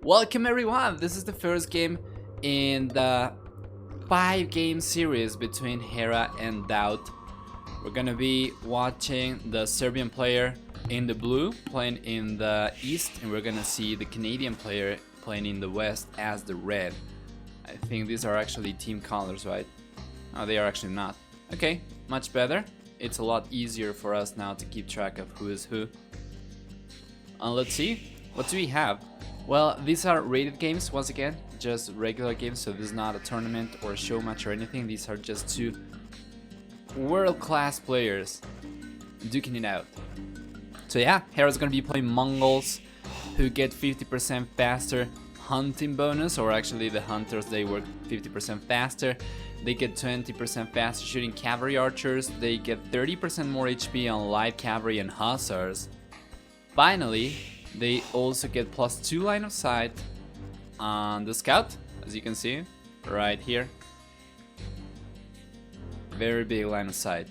Welcome everyone, this is the first game in the 5-game series between Hera and Daut. We're gonna be watching the Serbian player in the blue playing in the east, and we're gonna see the Canadian player playing in the west as the red. I think these are actually team colors, right? No, they are actually not. Okay, much better. It's a lot easier for us now to keep track of who is who. Let's see, what do we have? Well, these are rated games, once again, just regular games, so this is not a tournament or a show match or anything. These are just two world-class players duking it out. So yeah, Hera's gonna be playing Mongols, who get 50% faster hunting bonus, or actually the hunters, they work 50% faster. They get 20% faster shooting cavalry archers, they get 30% more HP on light cavalry and hussars. Finally, they also get +2 line of sight on the scout, as you can see right here. Very big line of sight.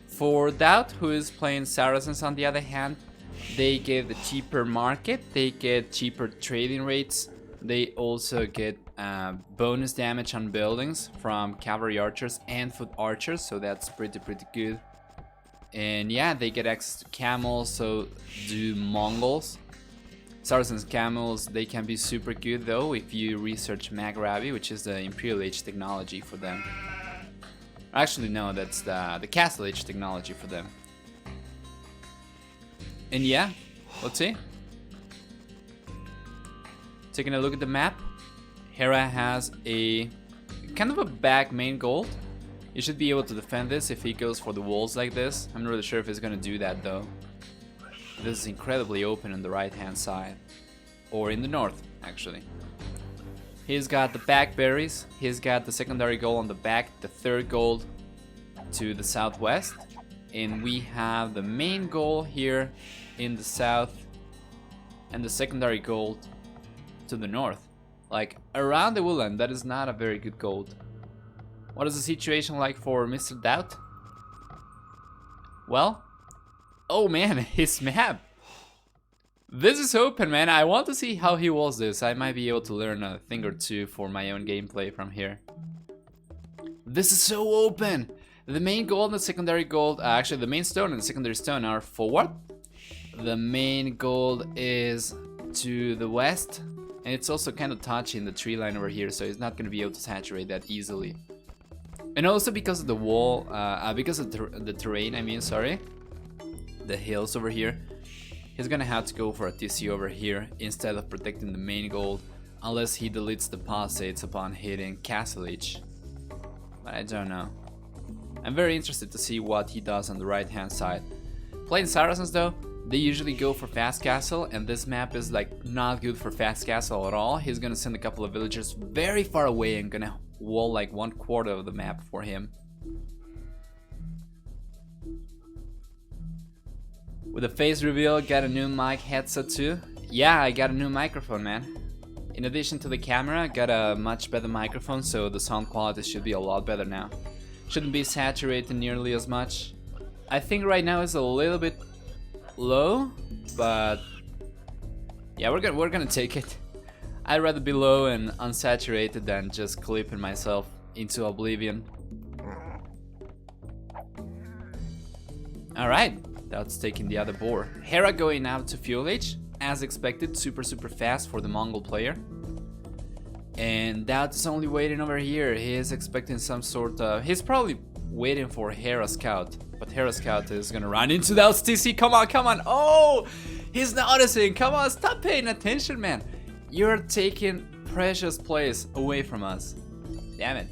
For Daut, who is playing Saracens, on the other hand, they get the cheaper market, they get cheaper trading rates, they also get bonus damage on buildings from cavalry archers and foot archers, so that's pretty good. And yeah, they get access to camels, so do Mongols. Saracens camels, they can be super good though if you research Maghrabi, which is the Imperial Age technology for them. Actually no, that's the Castle Age technology for them. And yeah, let's see. Taking a look at the map, Hera has a kind of a back main gold. You should be able to defend this if he goes for the walls like this. I'm not really sure if he's gonna do that though. This is incredibly open on the right hand side. Or in the north, actually. He's got the back berries. He's got the secondary goal on the back, the third goal to the southwest. And we have the main goal here in the south and the secondary goal to the north. Like around the woodland, that is not a very good gold. What is the situation like for Mr. Daut? Well, oh man, his map. This is open, man. I want to see how he walls this. I might be able to learn a thing or two for my own gameplay from here. This is so open. The main gold and the secondary gold, actually the main stone and the secondary stone are forward. The main gold is to the west. And it's also kind of touching the tree line over here, so he's not going to be able to saturate that easily. And also because of the wall, because of the terrain, I mean, sorry, the hills over here, he's gonna have to go for a TC over here instead of protecting the main gold, unless he deletes the palisades upon hitting Castle Age. But I don't know. I'm very interested to see what he does on the right hand side. Playing Saracens though, they usually go for fast castle, and this map is like not good for fast castle at all. He's gonna send a couple of villagers very far away and gonna wall like 1/4 of the map for him. With a face reveal, got a new mic headset too. Yeah, I got a new microphone, man. In addition to the camera, got a much better microphone, so the sound quality should be a lot better now. Shouldn't be saturated nearly as much. I think right now it's a little bit low, but yeah, we're gonna take it. I'd rather be low and unsaturated than just clipping myself into oblivion. Alright, that's taking the other boar. Hera going out to Fuel Age, as expected, super fast for the Mongol player. And Daut is only waiting over here. He is expecting some sort of... He's probably waiting for Hera Scout, but Hera Scout is gonna run into Daut's TC. Come on! Oh! He's noticing! Come on, stop paying attention, man! You're taking precious plays away from us. Damn it.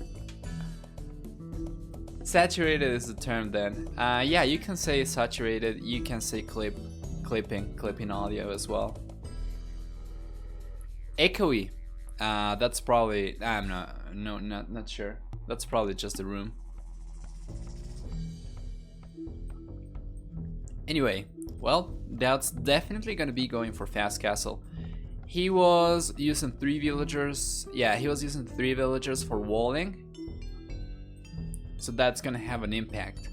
Saturated is the term then. Yeah, you can say saturated, you can say clipping audio as well. Echoey. That's probably, I'm not sure. That's probably just a room. Anyway, well, that's definitely gonna be going for fast castle. He was using 3 villagers. Yeah, he was using 3 villagers for walling. So that's gonna have an impact.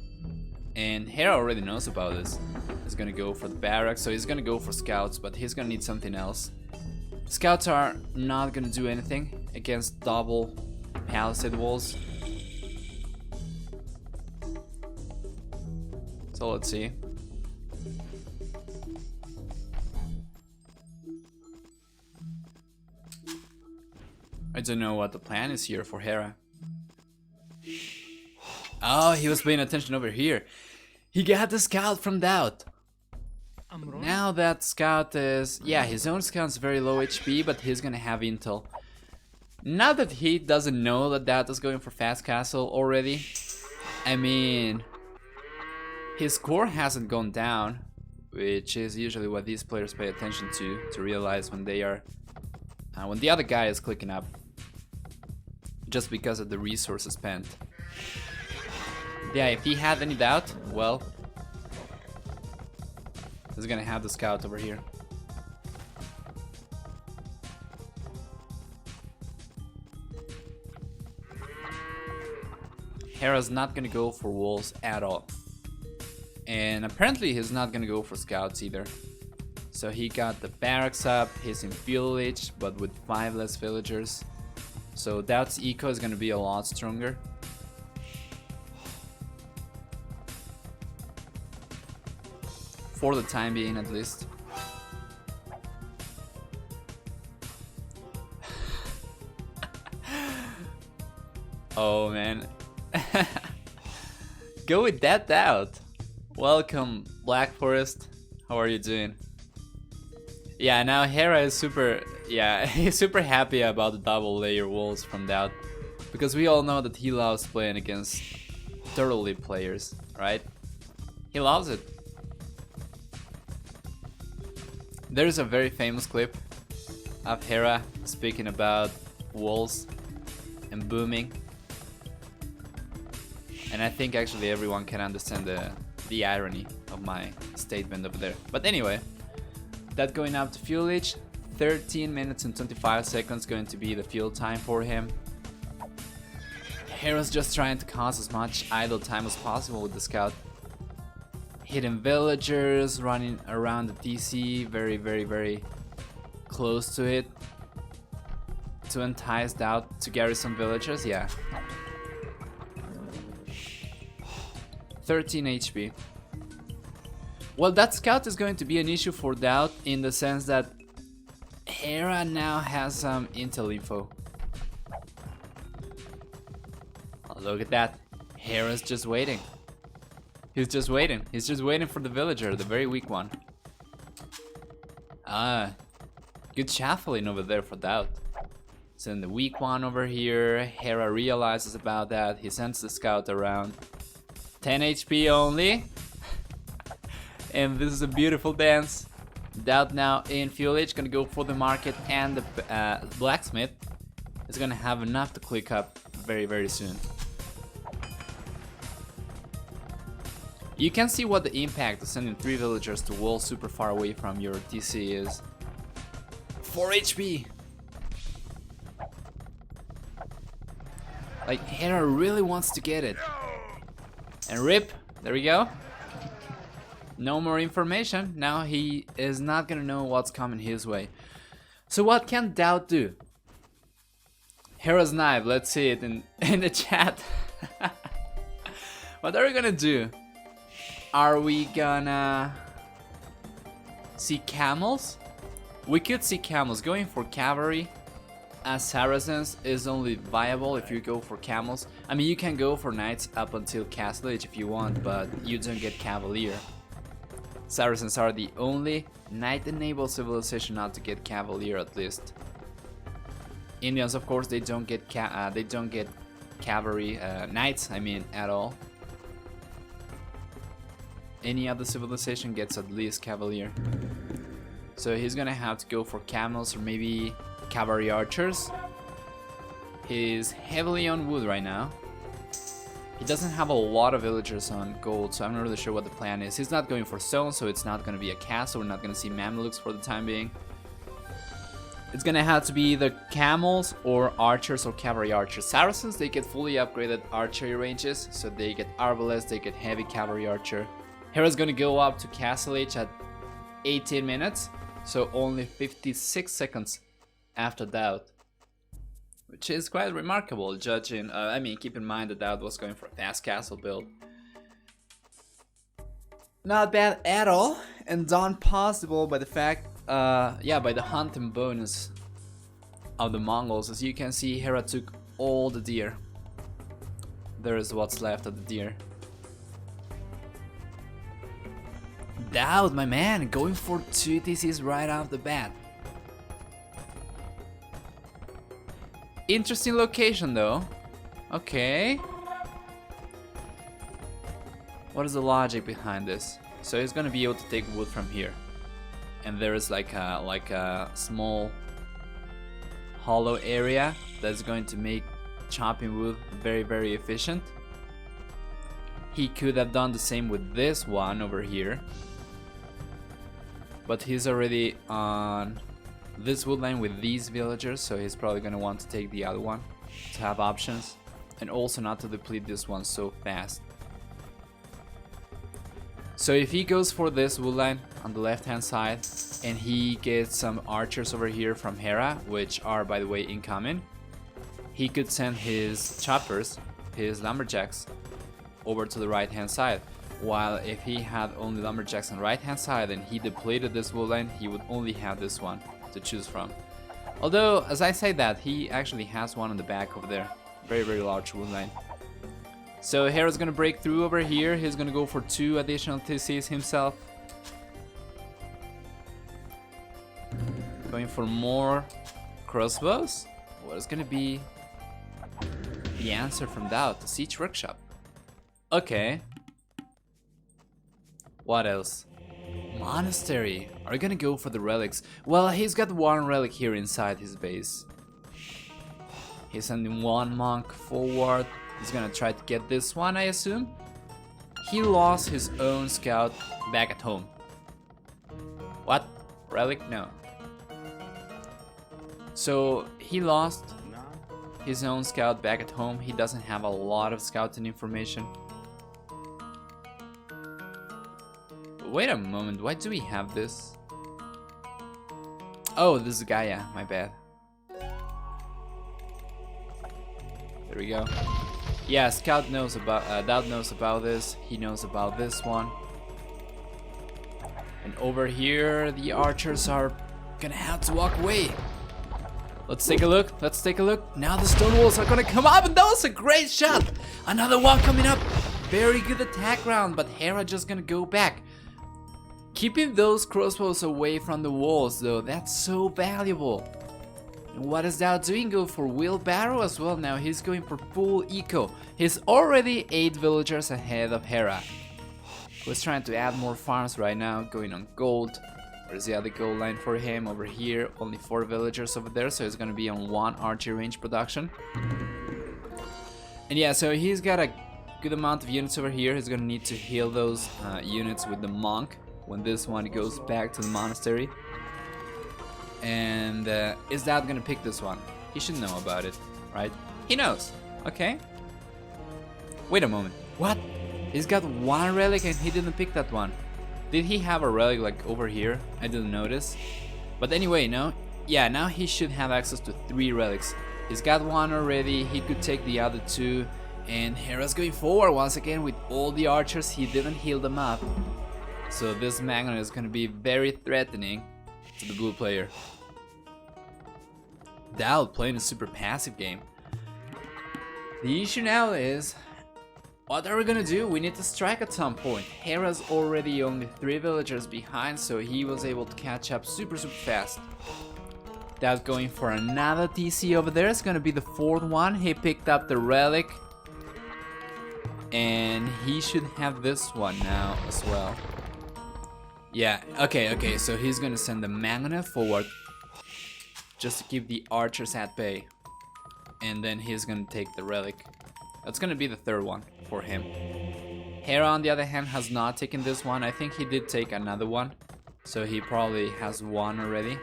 And Hera already knows about this. He's gonna go for the barracks, so he's gonna go for scouts, but he's gonna need something else. Scouts are not gonna do anything against double palisade walls. So let's see. I don't know what the plan is here for Hera. Oh, he was paying attention over here. He got the scout from Daut. Now that scout is... yeah, his own scout's very low HP, but he's gonna have intel. Not that he doesn't know that Daut is going for fast castle already. I mean... his score hasn't gone down, which is usually what these players pay attention to realize when they are... when the other guy is clicking up. Just because of the resources spent. Yeah, if he had any doubt, well... he's gonna have the scout over here. Hera's not gonna go for walls at all. And apparently he's not gonna go for scouts either. So he got the barracks up, he's in village, but with 5 less villagers. So Daut's eco is gonna be a lot stronger. For the time being, at least. Oh man. Go with that Daut. Welcome, Black Forest. How are you doing? Yeah, now Hera is super... yeah, he's super happy about the double layer walls from Daut. Because we all know that he loves playing against thoroughly players, right? He loves it. There's a very famous clip of Hera speaking about walls and booming. And I think actually everyone can understand the irony of my statement over there. But anyway, that going up to fuelage, 13 minutes and 25 seconds going to be the fuel time for him. Hera's just trying to cause as much idle time as possible with the scout. Hidden villagers running around the DC, very close to it. To entice Daut to garrison villagers, yeah. 13 HP. Well, that scout is going to be an issue for Daut in the sense that Hera now has some intel info. Oh, look at that. Hera's just waiting. He's just waiting. He's just waiting for the villager, the very weak one. Ah, good shuffling over there for Daut. Send the weak one over here. Hera realizes about that. He sends the scout around. 10 HP only. And this is a beautiful dance. Daut now in fuelage, gonna go for the market, and the blacksmith is gonna have enough to click up very soon. You can see what the impact of sending 3 villagers to wall super far away from your TC is. 4 HP! Like, Hera really wants to get it. And rip, there we go. No more information. Now he is not gonna know what's coming his way. So what can Daut do? Hera's knife, let's see it in the chat. What are we gonna do? Are we gonna see camels? We could see camels. Going for cavalry as Saracens is only viable if you go for camels. I mean, you can go for knights up until Castle Age if you want, but you don't get cavalier. Saracens are the only knight-enabled civilization not to get cavalier, at least. Indians, of course, they don't get cavalry knights. I mean, at all. Any other civilization gets at least cavalier. So he's gonna have to go for camels or maybe cavalry archers. He's heavily on wood right now. He doesn't have a lot of villagers on gold, so I'm not really sure what the plan is. He's not going for stone, so it's not going to be a castle. We're not going to see Mamelukes for the time being. It's going to have to be either camels or archers or cavalry archers. Saracens, they get fully upgraded archery ranges, so they get arbalest, they get heavy cavalry archer. Hera's going to go up to Castle Age at 18 minutes, so only 56 seconds after Daut, which is quite remarkable, judging. I mean, keep in mind that Daut was going for a fast castle build. Not bad at all, and done possible by the fact, yeah, by the hunting bonus of the Mongols. As you can see, Hera took all the deer. There is what's left of the deer. Daut, my man, going for 2 TCs right off the bat. Interesting location though. Okay. What is the logic behind this? So he's gonna be able to take wood from here. And there is like a small hollow area that's going to make chopping wood very, very efficient. He could have done the same with this one over here, but he's already on this wood line with these villagers, so he's probably gonna want to take the other one to have options, and also not to deplete this one so fast. So if he goes for this wood line on the left hand side and he gets some archers over here from Hera, which are by the way incoming, he could send his choppers, his lumberjacks, over to the right hand side. While if he had only lumberjacks on the right hand side and he depleted this wood line, he would only have this one to choose from. Although, as I say that, he actually has one on the back over there. Very, very large wood line. So Hera's gonna break through over here. He's gonna go for 2 additional TCs himself. Going for more crossbows. What is gonna be the answer from Daut? The siege workshop. Okay. What else? Monastery. Are you gonna go for the relics? Well, he's got 1 relic here inside his base. He's sending 1 monk forward. He's gonna try to get this one, I assume. He lost his own scout back at home. What? Relic? No. So he lost his own scout back at home. He doesn't have a lot of scouting information. Wait a moment, why do we have this? Oh, this is Gaia, my bad. There we go. Yeah, Scout knows about, Daut knows about this. He knows about this one. And over here, the archers are gonna have to walk away. Let's take a look, let's take a look. Now the stone walls are gonna come up, and that was a great shot! Another one coming up. Very good attack round, but Hera just gonna go back. Keeping those crossbows away from the walls though, that's so valuable. And what is Daut doing? Go for wheelbarrow as well now. He's going for full eco. He's already 8 villagers ahead of Hera, who's trying to add more farms right now, going on gold. Where's the other gold line for him? Over here, only 4 villagers over there, so he's gonna be on 1 archer range production. And yeah, so he's got a good amount of units over here. He's gonna need to heal those units with the monk when this one goes back to the monastery. And is Daut gonna pick this one? He should know about it, right? He knows. Okay. Wait a moment. What? He's got 1 relic and he didn't pick that one. Did he have a relic like over here? I didn't notice. But anyway, no. Yeah, now he should have access to 3 relics. He's got 1 already. He could take the other 2. And Hera's going forward once again with all the archers. He didn't heal them up. So this magnet is gonna be very threatening to the blue player. Daut playing a super passive game. The issue now is, what are we gonna do? We need to strike at some point. Hera's already only 3 villagers behind, so he was able to catch up super fast. Daut going for another TC over there. It's gonna be the 4th one. He picked up the relic. And he should have this one now as well. Yeah, okay, so he's gonna send the magnet forward just to keep the archers at bay. And then he's gonna take the relic. That's gonna be the 3rd one for him. Hera, on the other hand, has not taken this one. I think he did take another one, so he probably has 1 already.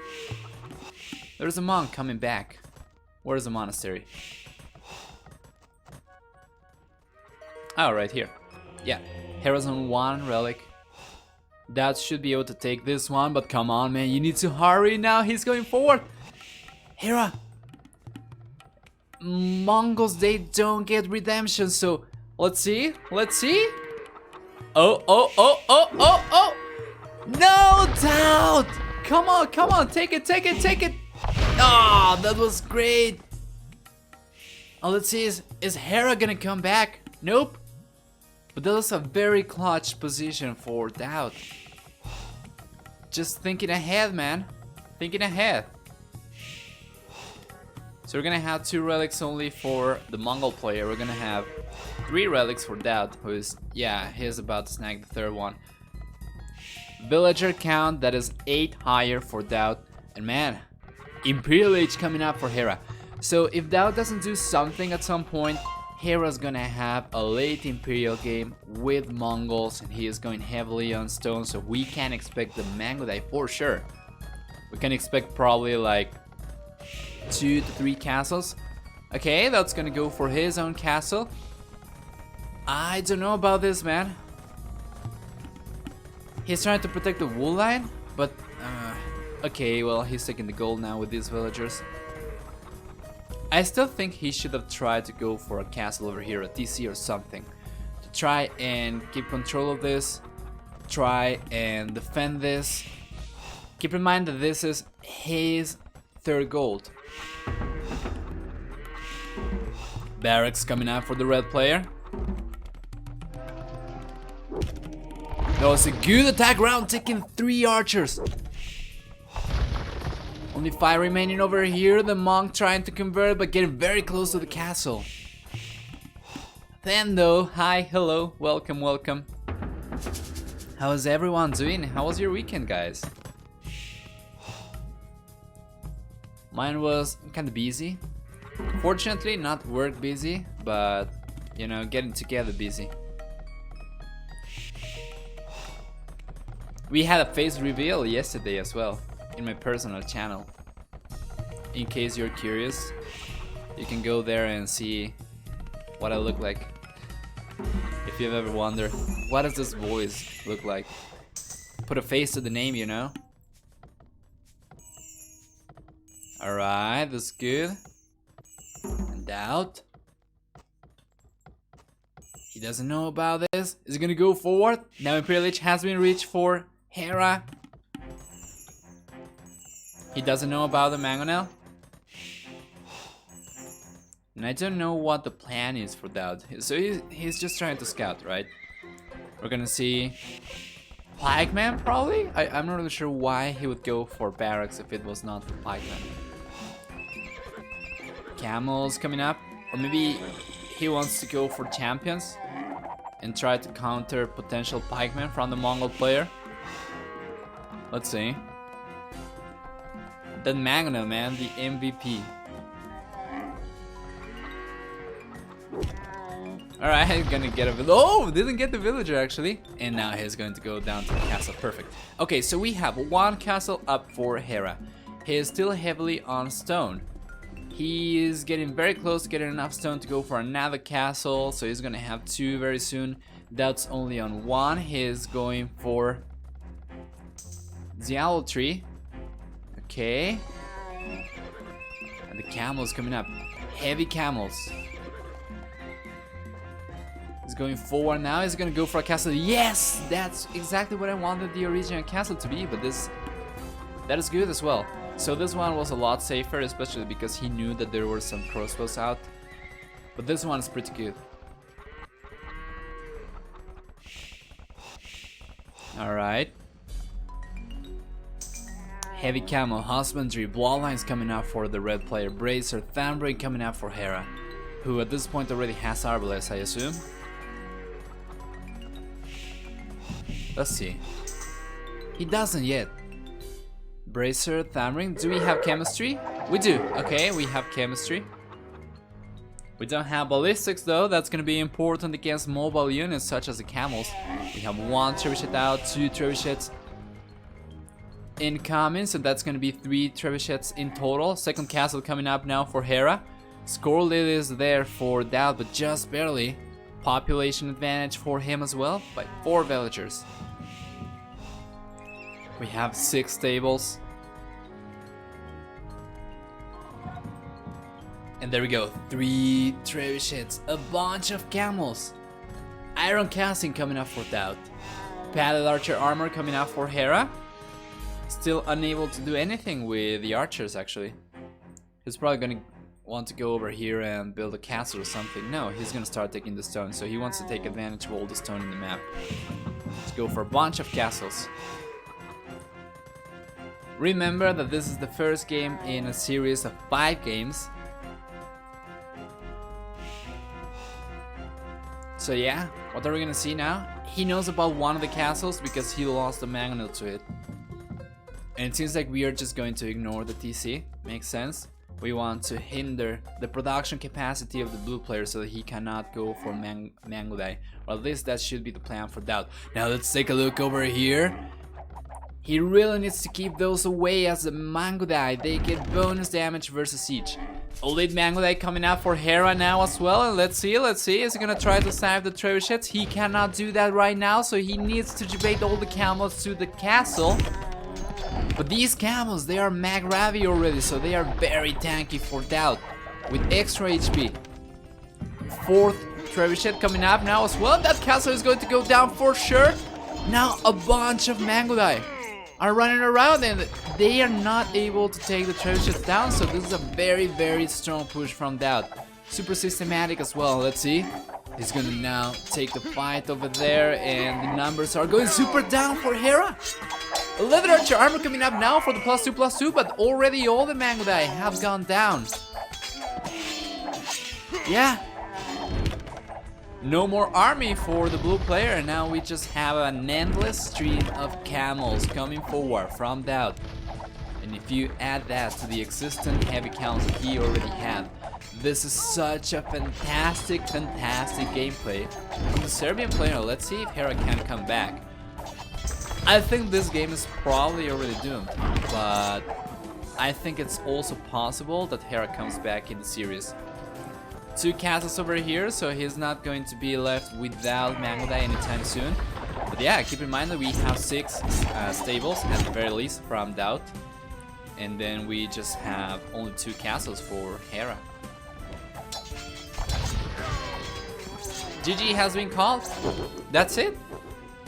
There's a monk coming back. Where's the monastery? Oh, right here. Yeah, Hera's on 1 relic. Daut should be able to take this one, but come on, man, you need to hurry now. He's going forward. Hera! Mongols, they don't get redemption, so let's see. Let's see. Oh, oh, oh, oh, oh, oh! No, Daut! Come on, come on, take it, take it, take it! Ah, that was great! Oh, let's see, is Hera gonna come back? Nope. But that was a very clutch position for Daut. Just thinking ahead, man. Thinking ahead. So we're gonna have 2 relics only for the Mongol player. We're gonna have 3 relics for Daut, who is, yeah, he's about to snag the 3rd one. Villager count, that is 8 higher for Daut. And man, Imperial Age coming up for Hera. So if Daut doesn't do something at some point, Hera's gonna have a late Imperial game with Mongols, and he is going heavily on stone, so we can expect the Mango Die for sure. We can expect probably like 2 to 3 castles. Okay, that's gonna go for his own castle. I don't know about this, man. He's trying to protect the wool line, but okay, well, he's taking the gold now with these villagers. I still think he should have tried to go for a castle over here, a TC or something, to try and keep control of this, try and defend this. Keep in mind that this is his 3rd gold. Barracks coming out for the red player. That was a good attack round, taking 3 archers. Only 5 remaining over here. The monk trying to convert, but getting very close to the castle. Then though, hi, hello, welcome, welcome. How is everyone doing? How was your weekend, guys? Mine was kind of busy. Fortunately, not work busy, but you know, getting together busy. We had a face reveal yesterday as well, in my personal channel. In case you're curious, you can go there and see what I look like. If you've ever wondered, what does this voice look like? Put a face to the name, you know? Alright, that's good. And Daut. He doesn't know about this. Is he gonna go forward? Now Imperial Age has been reached for Hera. He doesn't know about the Mangonel. And I don't know what the plan is for Daut. So he's just trying to scout, right? We're gonna see Pikeman probably? I'm not really sure why he would go for barracks if it was not for Pikeman. Camels coming up. Or maybe he wants to go for champions and try to counter potential pikemen from the Mongol player. Let's see. That Mangonel, man, the MVP. Alright, he's gonna get a villager. Oh, didn't get the villager actually. And now he's going to go down to the castle. Perfect. Okay, so we have 1 castle up for Hera. He is still heavily on stone. He is getting very close to getting enough stone to go for another castle. So he's gonna have 2 very soon. That's only on 1. He is going for the owl tree. Okay. And the camels coming up. Heavy camels. He's going forward now. He's gonna go for a castle. Yes! That's exactly what I wanted the original castle to be, but that is good as well. So this one was a lot safer, especially because he knew that there were some crossbows out. But this one is pretty good. Alright. Heavy camel, husbandry, bloodlines coming up for the red player. Bracer, Thambray coming up for Hera, who at this point already has Arbalest, I assume. Let's see. He doesn't yet. Bracer, Thambray. Do we have chemistry? We do. Okay, we have chemistry. We don't have ballistics though. That's gonna be important against mobile units such as the camels. We have 1 trebuchet out, 2 trebuchets incoming, so that's gonna be 3 trebuchets in total. Second castle coming up now for Hera. Score lead is there for Daut, but just barely. Population advantage for him as well by 4 villagers. We have 6 stables. And there we go, 3 trebuchets, a bunch of camels. Iron casting coming up for Daut. Padded archer armor coming out for Hera. Still unable to do anything with the archers actually. He's probably gonna want to go over here and build a castle or something. No, he's gonna start taking the stone, so he wants to take advantage of all the stone in the map. Let's go for a bunch of castles. Remember that this is the first game in a series of 5 games. So yeah, what are we gonna see now? He knows about one of the castles because he lost a mangonel to it. And it seems like we are just going to ignore the TC. Makes sense. We want to hinder the production capacity of the blue player so that he cannot go for Mangudai. Or at least that should be the plan for Daut. Now let's take a look over here. He really needs to keep those away as the Mangudai. They get bonus damage versus siege. Elite Mangudai coming out for Hera now as well. And let's see. Is he gonna try to save the trebuchets? He cannot do that right now, so he needs to debate all the camels to the castle. But these camels, they are mag ravi already, so they are very tanky for Daut with extra HP. 4th trebuchet coming up now as well. That castle is going to go down for sure. Now a bunch of Mangudai are running around and they are not able to take the trebuchets down, so this is a very strong push from Daut. Super systematic as well. Let's see. He's gonna now take the fight over there, and the numbers are going super down for Hera. 11 archer armor coming up now for the +2/+2, but already all the Mangudai have gone down. Yeah. No more army for the blue player, and now we just have an endless stream of camels coming forward from Daut. And if you add that to the existing heavy counts he already had, this is such a fantastic gameplay from the Serbian player. Let's see if Hera can come back. I think this game is probably already doomed, but I think it's also possible that Hera comes back in the series. 2 castles over here, so he's not going to be left without Mangudai anytime soon. But yeah, keep in mind that we have 6 stables at the very least from Daut. And then we just have only 2 castles for Hera. GG has been called. That's it.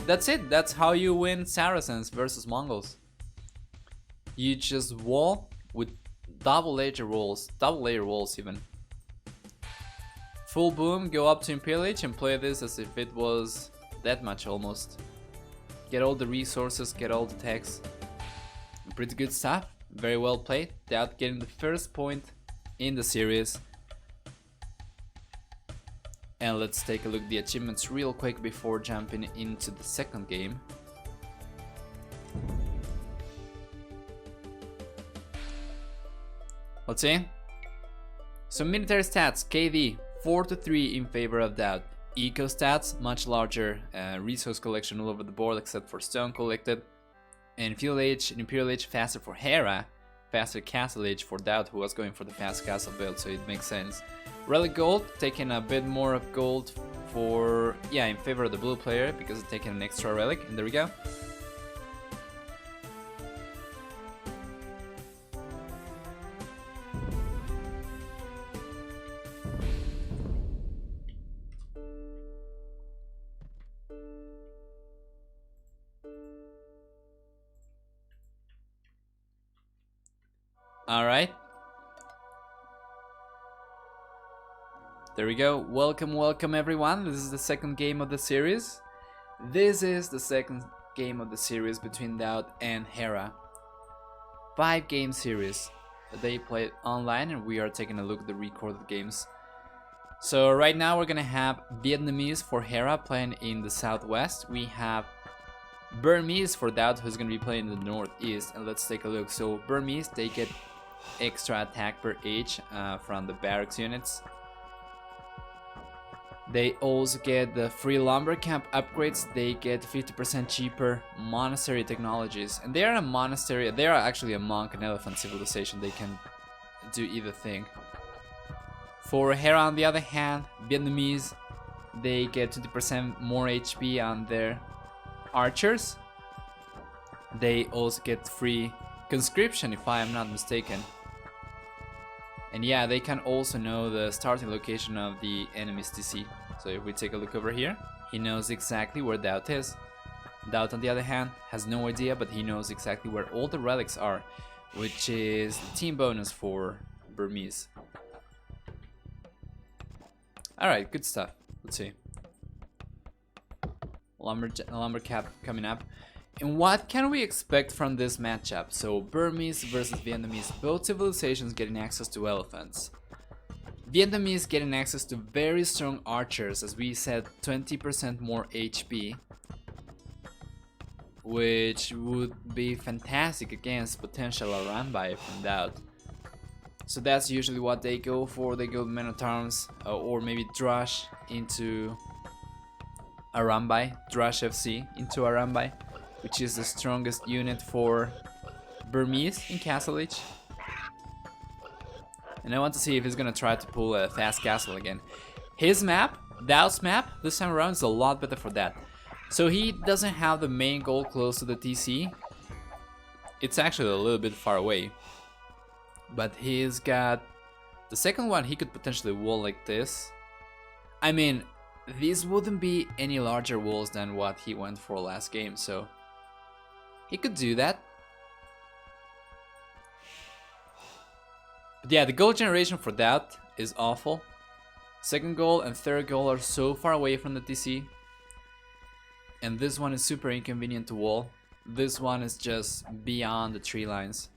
That's how you win Saracens versus Mongols. You just wall with double layer walls even. Full boom, go up to Imperial Age and play this as if it was that much almost. Get all the resources, get all the techs. Pretty good stuff, very well played. Daut getting the first point in the series. And let's take a look at the achievements real quick before jumping into the second game. Let's see. So military stats, KD 4-3 in favor of Daut. Eco stats, much larger, resource collection all over the board except for stone collected. And fuel age and Imperial Age faster for Hera, faster castle age for Daut, who was going for the fast castle build, so it makes sense. Relic gold, taking a bit more of gold for, yeah, in favor of the blue player because it's taking an extra relic, and there we go. Alright. There we go. Welcome everyone. This is the second game of the series. This is the second game of the series between Daut and Hera. 5-game series. They played online and we are taking a look at the recorded games. So right now we're gonna have Vietnamese for Hera playing in the southwest. We have Burmese for Daut, who's gonna be playing in the northeast. And let's take a look. So Burmese, they get extra attack per age from the barracks units. They also get the free lumber camp upgrades. They get 50% cheaper monastery technologies, and they are a monastery. They are actually a monk and elephant civilization. They can do either thing. For Hera, on the other hand, Vietnamese, they get 20% more HP on their archers. They also get free conscription, if I am not mistaken. And yeah, they can also know the starting location of the enemy's TC. So if we take a look over here, he knows exactly where Daut is. Daut, on the other hand, has no idea, but he knows exactly where all the relics are, which is the team bonus for Burmese. Alright, good stuff. Let's see. Lumbercap coming up. And what can we expect from this matchup? So Burmese versus Vietnamese, both civilizations getting access to elephants. Vietnamese getting access to very strong archers, as we said, 20% more HP, which would be fantastic against potential Arambai from Daut. So that's usually what they go for. They go Men-at-Arms or maybe Drush into Arambai, Drush FC into Arambai, which is the strongest unit for Burmese in Castle Age. And I want to see if he's gonna try to pull a fast castle again. His map, Daut's map, this time around is a lot better for that. So he doesn't have the main goal close to the TC. It's actually a little bit far away. But he's got the second one. He could potentially wall like this. I mean, these wouldn't be any larger walls than what he went for last game, so he could do that. But yeah, the goal generation for that is awful. Second goal and third goal are so far away from the TC. And this one is super inconvenient to wall. This one is just beyond the tree lines.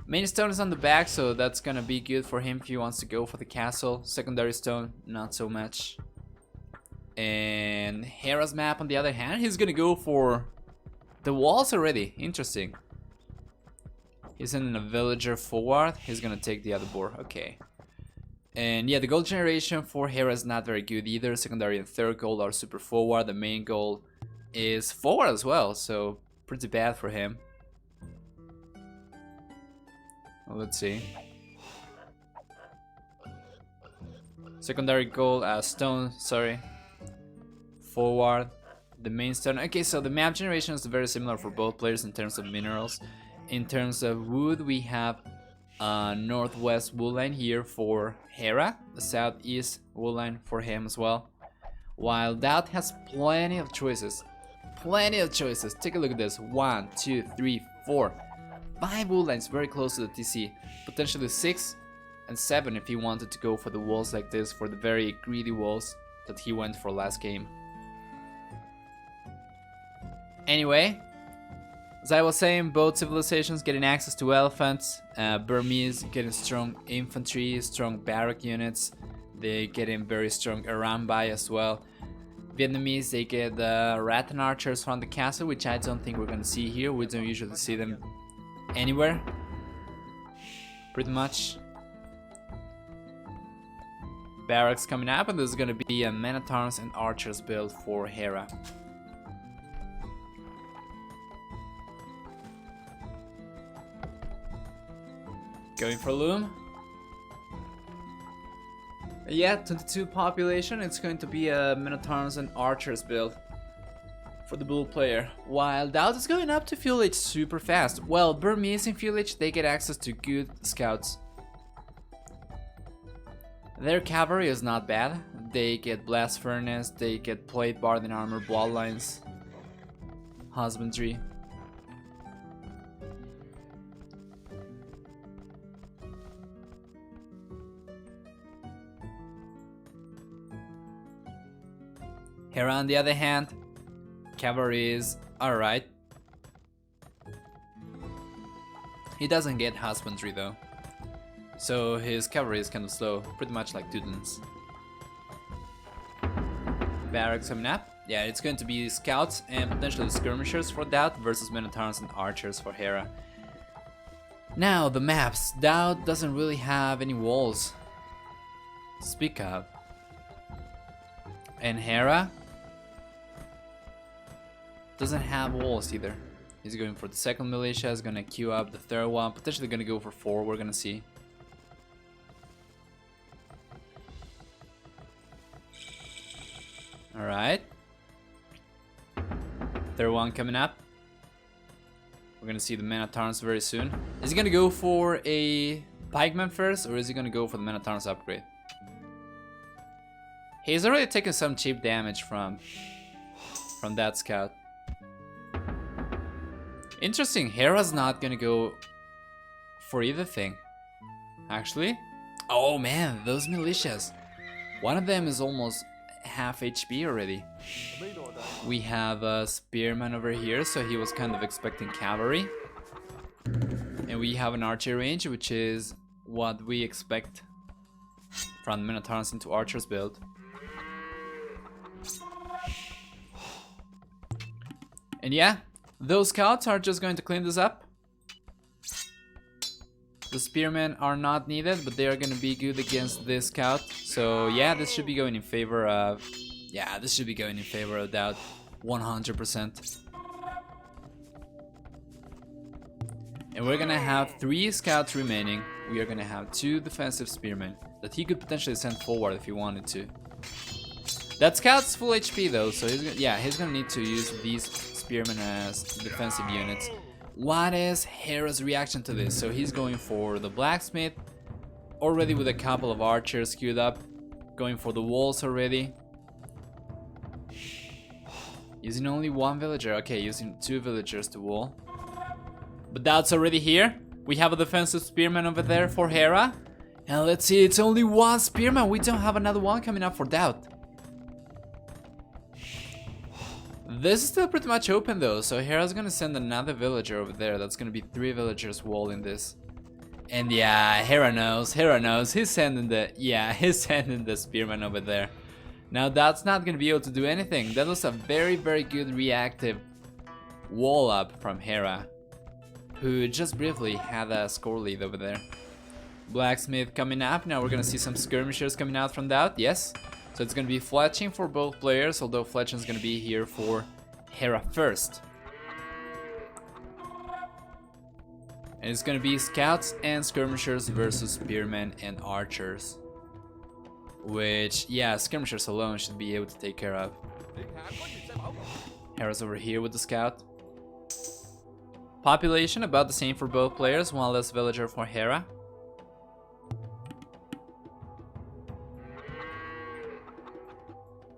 Main stone is on the back, so that's gonna be good for him if he wants to go for the castle. Secondary stone, not so much. And Hera's map, on the other hand, he's gonna go for the walls already. Interesting. He's in a villager forward. He's gonna take the other board. Okay. And yeah, the goal generation for Hera is not very good either. Secondary and third goal are super forward. The main goal is forward as well, so pretty bad for him. Well, let's see. Secondary goal, stone, sorry. Forward, the main stone. Okay, so the map generation is very similar for both players in terms of minerals. In terms of wood, we have northwest wood line here for Hera, the southeast wood line for him as well. While Daut has plenty of choices. Plenty of choices. Take a look at this. 1, 2, 3, 4. 5 wood lines very close to the TC. Potentially 6 and 7 if he wanted to go for the walls like this, for the very greedy walls that he went for last game. Anyway, as I was saying, both civilizations getting access to elephants. Burmese getting strong infantry, strong barrack units. They getting very strong Arambai as well. Vietnamese, they get rattan archers from the castle, which I don't think we're gonna see here. We don't usually see them anywhere, pretty much. Barracks coming up, and there's gonna be a Men-at-Arms and archers build for Hera. Going for loom. Yeah, 22 population. It's going to be a Men-at-Arms and archers build for the blue player. While Daut is going up to Fuel Age super fast. Well, Burmese in Fuel Age, they get access to good scouts. Their cavalry is not bad. They get Blast Furnace, they get Plate Bard and Armor Bloodlines, Husbandry. Hera, on the other hand, cavalry is alright. He doesn't get Husbandry though, so his cavalry is kind of slow, pretty much like Teutons. Barracks coming up. Yeah, it's going to be scouts and potentially skirmishers for Daut versus Men-at-Arms and archers for Hera. Now the maps. Daut doesn't really have any walls to speak of. And Hera doesn't have walls either. He's going for the second militia, is gonna queue up the third one, potentially gonna go for 4, we're gonna see. Alright. Third one coming up. We're gonna see the Men-at-Arms very soon. Is he gonna go for a pikeman first, or is he gonna go for the Minotaur's upgrade? He's already taken some cheap damage from that scout. Interesting, Hera's not gonna go for either thing. Actually, oh man, those militias. One of them is almost half HP already. We have a spearman over here, so he was kind of expecting cavalry. And we have an archer range, which is what we expect from Minotaurs into archers build. And yeah, those scouts are just going to clean this up. The spearmen are not needed, but they are going to be good against this scout. So yeah, this should be going in favor of... Yeah, this should be going in favor of Daut 100%. And we're going to have 3 scouts remaining. We are going to have 2 defensive spearmen that he could potentially send forward if he wanted to. That scout's full HP though, so he's gonna need to use these spearmen as defensive units. What is Hera's reaction to this? So he's going for the blacksmith, already with a couple of archers queued up, going for the walls already. Using only 1 villager, okay, using 2 villagers to wall. But that's already here. We have a defensive spearman over there for Hera. And let's see, it's only 1 spearman, we don't have another one coming up for Daut. This is still pretty much open though, so Hera's gonna send another villager over there. That's gonna be 3 villagers walling this. And yeah, Hera knows, he's sending the spearman over there. Now that's not gonna be able to do anything. That was a very, very good reactive wall up from Hera, who just briefly had a score lead over there. Blacksmith coming up, now we're gonna see some skirmishers coming out from Daut, yes. So it's gonna be fletching for both players, although fletching is gonna be here for Hera first. And it's gonna be scouts and skirmishers versus spearmen and archers. Which, yeah, skirmishers alone should be able to take care of. Hera's over here with the scout. Population about the same for both players, 1 less villager for Hera.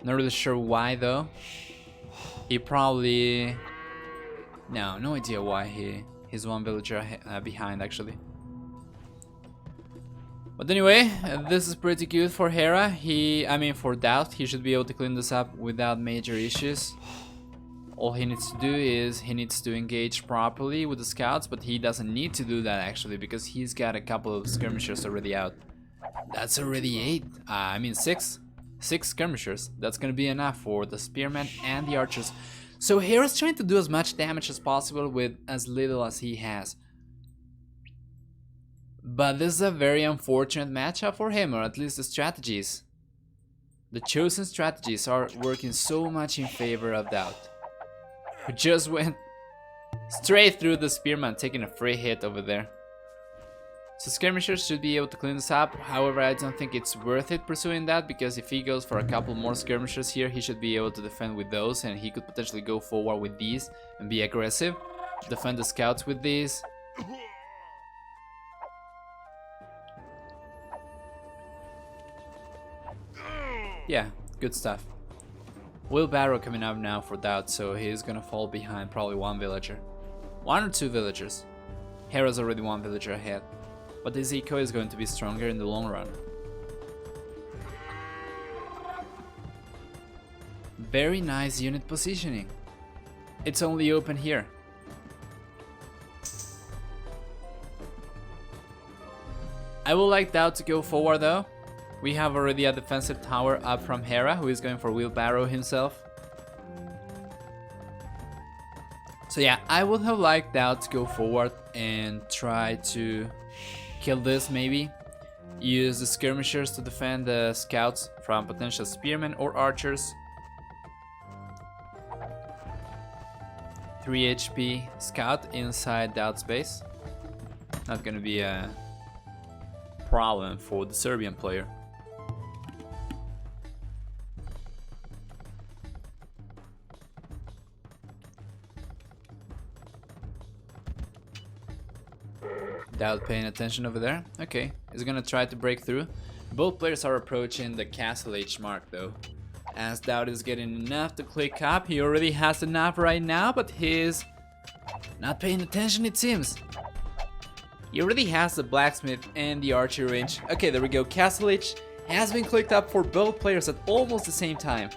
Not really sure why though. He probably... No idea why he's 1 villager behind actually. But anyway, this is pretty good for Hera. For Daut, he should be able to clean this up without major issues. All he needs to do is he needs to engage properly with the scouts, but he doesn't need to do that actually because he's got a couple of skirmishers already out. That's already 6. 6 skirmishers. That's gonna be enough for the spearmen and the archers. So Hera's trying to do as much damage as possible with as little as he has. But this is a very unfortunate matchup for him, or at least the strategies. The chosen strategies are working so much in favor of Daut, who just went straight through the spearman, taking a free hit over there. So skirmishers should be able to clean this up. However, I don't think it's worth it pursuing that, because if he goes for a couple more skirmishers here, he should be able to defend with those, and he could potentially go forward with these and be aggressive. Defend the scouts with these. Yeah, good stuff. Wheelbarrow coming up now for Daut, so he's gonna fall behind probably 1 villager. 1 or 2 villagers. Hera's already 1 villager ahead. But this eco is going to be stronger in the long run. Very nice unit positioning. It's only open here. I would like Daut to go forward though. We have already a defensive tower up from Hera, who is going for wheelbarrow himself. So yeah, I would have liked Daut to go forward and try to kill this maybe. Use the skirmishers to defend the scouts from potential spearmen or archers. 3 HP scout inside Daut's base. Not gonna be a problem for the Serbian player. Daut paying attention over there. Okay, he's gonna try to break through. Both players are approaching the castle age mark though. As Daut is getting enough to click up, he already has enough right now, but he's not paying attention it seems. He already has the blacksmith and the archer range. Okay, there we go. Castle age has been clicked up for both players at almost the same time.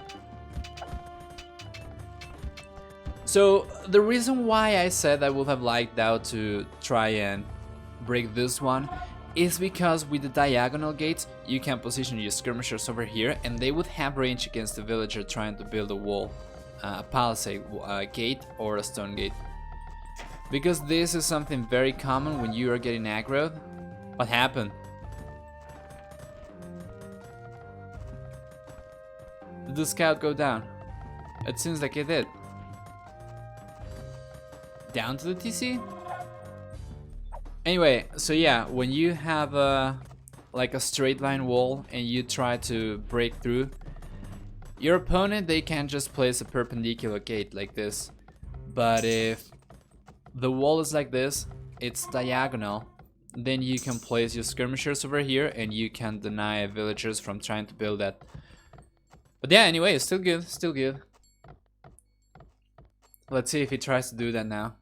So the reason why I said I would have liked Daut to try and break this one is because with the diagonal gates you can position your skirmishers over here and they would have range against the villager trying to build a wall, a palisade gate or a stone gate. Because this is something very common when you are getting aggroed. What happened? Did the scout go down? It seems like it did. Down to the TC? Anyway, so yeah, when you have like a straight line wall and you try to break through, your opponent, they can just place a perpendicular gate like this. But if the wall is like this, it's diagonal, then you can place your skirmishers over here and you can deny villagers from trying to build that. But yeah, anyway, it's still good, still good. Let's see if he tries to do that now.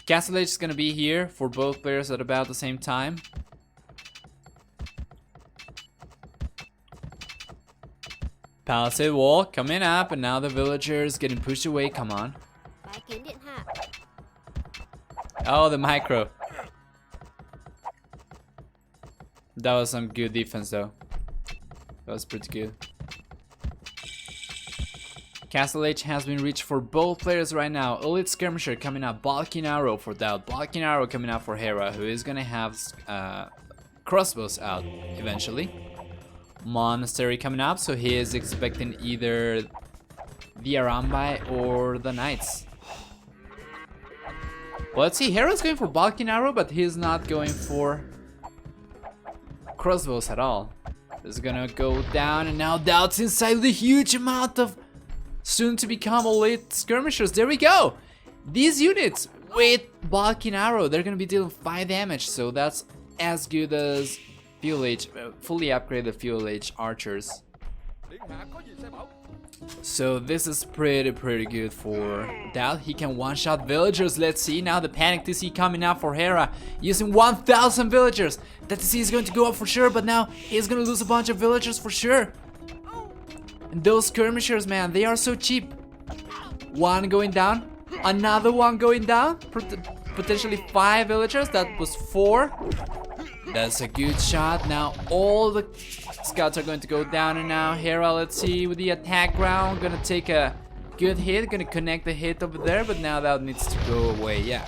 Castle Age is gonna be here for both players at about the same time. Palisade wall coming up, and now the villagers getting pushed away. Come on. Oh, the micro. That was some good defense though. That was pretty good. Castle Age has been reached for both players right now. Elite Skirmisher coming up, Balking Arrow for Daut, Balking Arrow coming out for Hera, who is gonna have crossbows out eventually. Monastery coming up, so he is expecting either the Arambai or the Knights. Well, let's see, Hera's going for Balking Arrow, but he's not going for crossbows at all. This is gonna go down, and now Daut's inside with a huge amount of soon to become elite skirmishers. There we go. These units with Balking Arrow, they're gonna be dealing 5 damage, so that's as good as Fuel Age, fully upgraded Fuel Age archers. So this is pretty good for Daut. He can one-shot villagers. Let's see now the panic TC coming out for Hera using 1,000 villagers. That TC is going to go up for sure, but now he's gonna lose a bunch of villagers for sure. And those skirmishers, man, they are so cheap. One going down, another one going down, potentially 5 villagers. That was 4. That's a good shot. Now all the scouts are going to go down, and now Hera, let's see, with the attack round, gonna take a good hit, gonna connect the hit over there, but now that needs to go away. Yeah,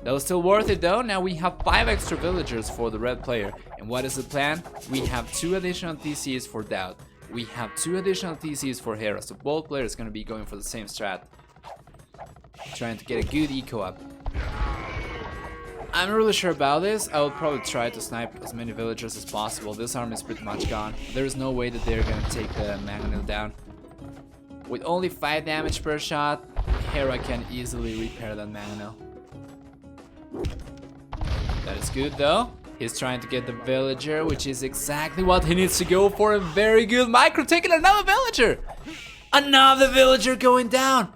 that was still worth it though. Now we have 5 extra villagers for the red player, and what is the plan? We have 2 additional TCs for Daut. We have 2 additional TCs for Hera, so both players gonna be going for the same strat, trying to get a good eco up. I'm not really sure about this. I would probably try to snipe as many villagers as possible. This army is pretty much gone. There is no way that they're gonna take the mangonel down. With only 5 damage per shot, Hera can easily repair that mangonel. That is good though. He's trying to get the villager, which is exactly what he needs to go for. A very good micro, taking another villager. Another villager going down.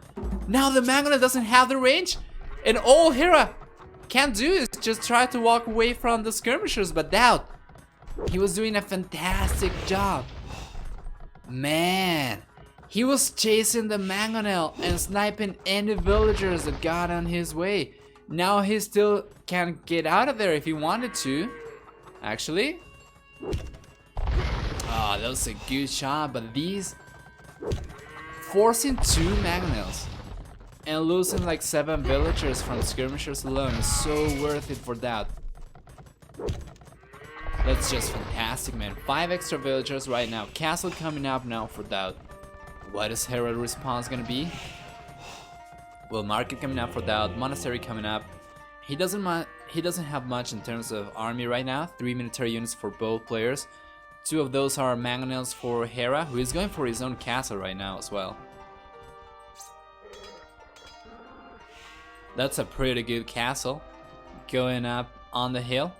Now the mangonel doesn't have the range, and all Hera can't do is just try to walk away from the skirmishers, but Daut, he was doing a fantastic job. Man, he was chasing the mangonel and sniping any villagers that got on his way. Now he still can get out of there if he wanted to, actually. Oh, that was a good shot, but these forcing 2 mangonels and losing like 7 villagers from skirmishers alone is so worth it for that. That's just fantastic, man. 5 extra villagers right now. Castle coming up now for Daut. What is Hera response gonna be? Well, market coming up for Daut. Monastery coming up. He doesn't have much in terms of army right now. 3 military units for both players. 2 of those are mangonels for Hera, who is going for his own castle right now as well. That's a pretty good castle. Going up on the hill.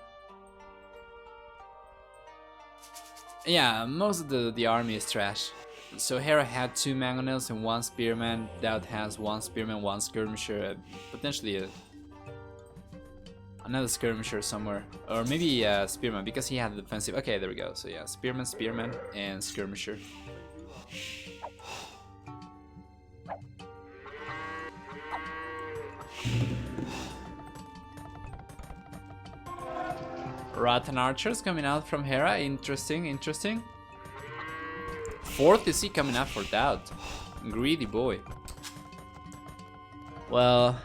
Yeah, most of the army is trash. So Hera had 2 mangonels and 1 spearman. Daut has 1 spearman, 1 skirmisher, potentially another skirmisher somewhere, or maybe spearman because he had the defensive. Okay, there we go. So yeah, spearman, and skirmisher. Rattan archers coming out from Hera. Interesting, interesting. 4th is he coming out for Daut? Greedy boy. Well,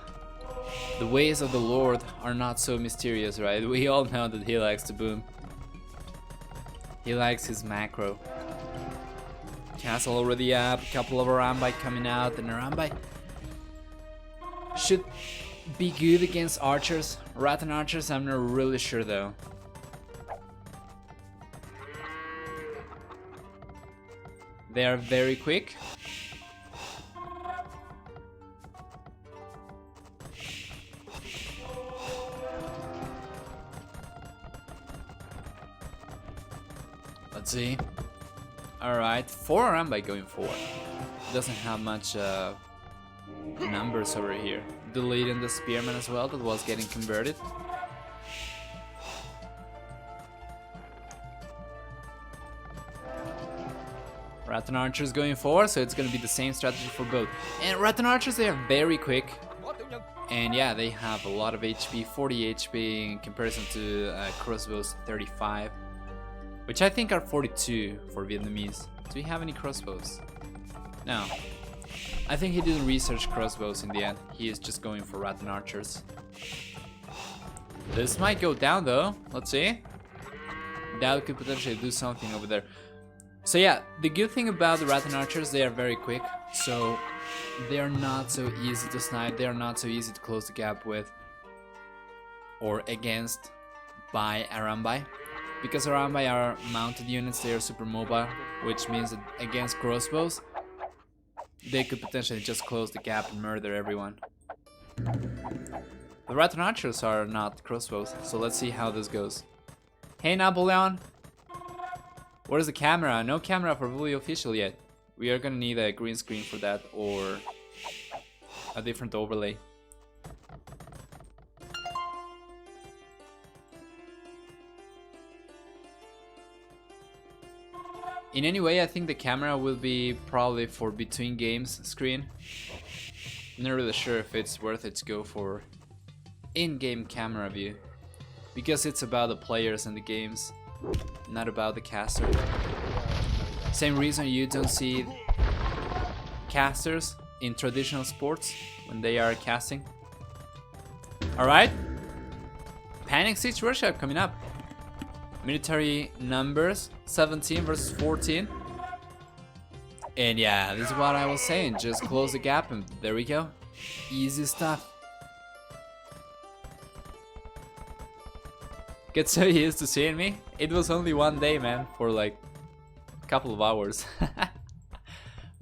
the ways of the Lord are not so mysterious, right? We all know that he likes to boom. He likes his macro. Castle already up, a couple of Arambai coming out, and Arambai should be good against archers. Rattan archers, I'm not really sure though. They are very quick. Let's see. Alright, 4 Arambai going forward. Doesn't have much numbers over here. Deleting the spearman as well, that was getting converted. Rattan archers going forward, so it's gonna be the same strategy for both. And Rattan archers, they are very quick. And yeah, they have a lot of HP, 40 HP in comparison to crossbows, 35. Which I think are 42 for Vietnamese. Do we have any crossbows? No. I think he didn't research crossbows in the end. He is just going for Rattan archers. This might go down though. Let's see. Daut could potentially do something over there. So yeah, the good thing about the Rattan archers, they are very quick. So they are not so easy to snipe. They are not so easy to close the gap with or against by Arambai. Because Arambai are mounted units, they are super mobile, which means that against crossbows, they could potentially just close the gap and murder everyone. The Rattan archers are not crossbows, so let's see how this goes. Hey Napoleon! Where's the camera? No camera for fully official yet. We are gonna need a green screen for that or a different overlay. In any way, I think the camera will be probably for between games screen. I'm not really sure if it's worth it to go for in-game camera view, because it's about the players and the games, not about the caster. Same reason you don't see casters in traditional sports when they are casting. Alright, Panic Siege Workshop coming up. Military numbers, 17 versus 14. And yeah, this is what I was saying, just close the gap and there we go. Easy stuff. Get so used to seeing me. It was only one day, man, for like a couple of hours. But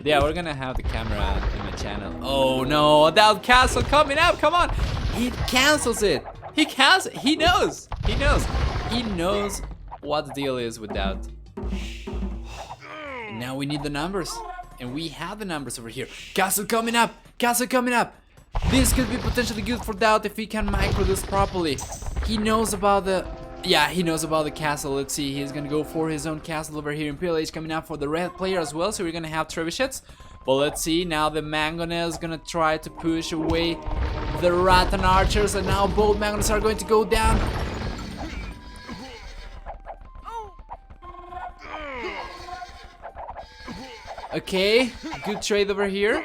yeah, we're gonna have the camera in my channel. Oh no, that castle coming up, come on! He cancels it! He cancels, he knows! He knows! He knows what the deal is with that. And now we need the numbers. And we have the numbers over here. Castle coming up! Castle coming up! This could be potentially good for Daut if he can micro this properly. He knows about the... Yeah, he knows about the castle. Let's see, he's gonna go for his own castle over here. Imperial Age coming up for the red player as well, so we're gonna have trebuchets. But let's see, now the Mangonel is gonna try to push away the Rattan archers, and now both Mangonels are going to go down. Okay, good trade over here.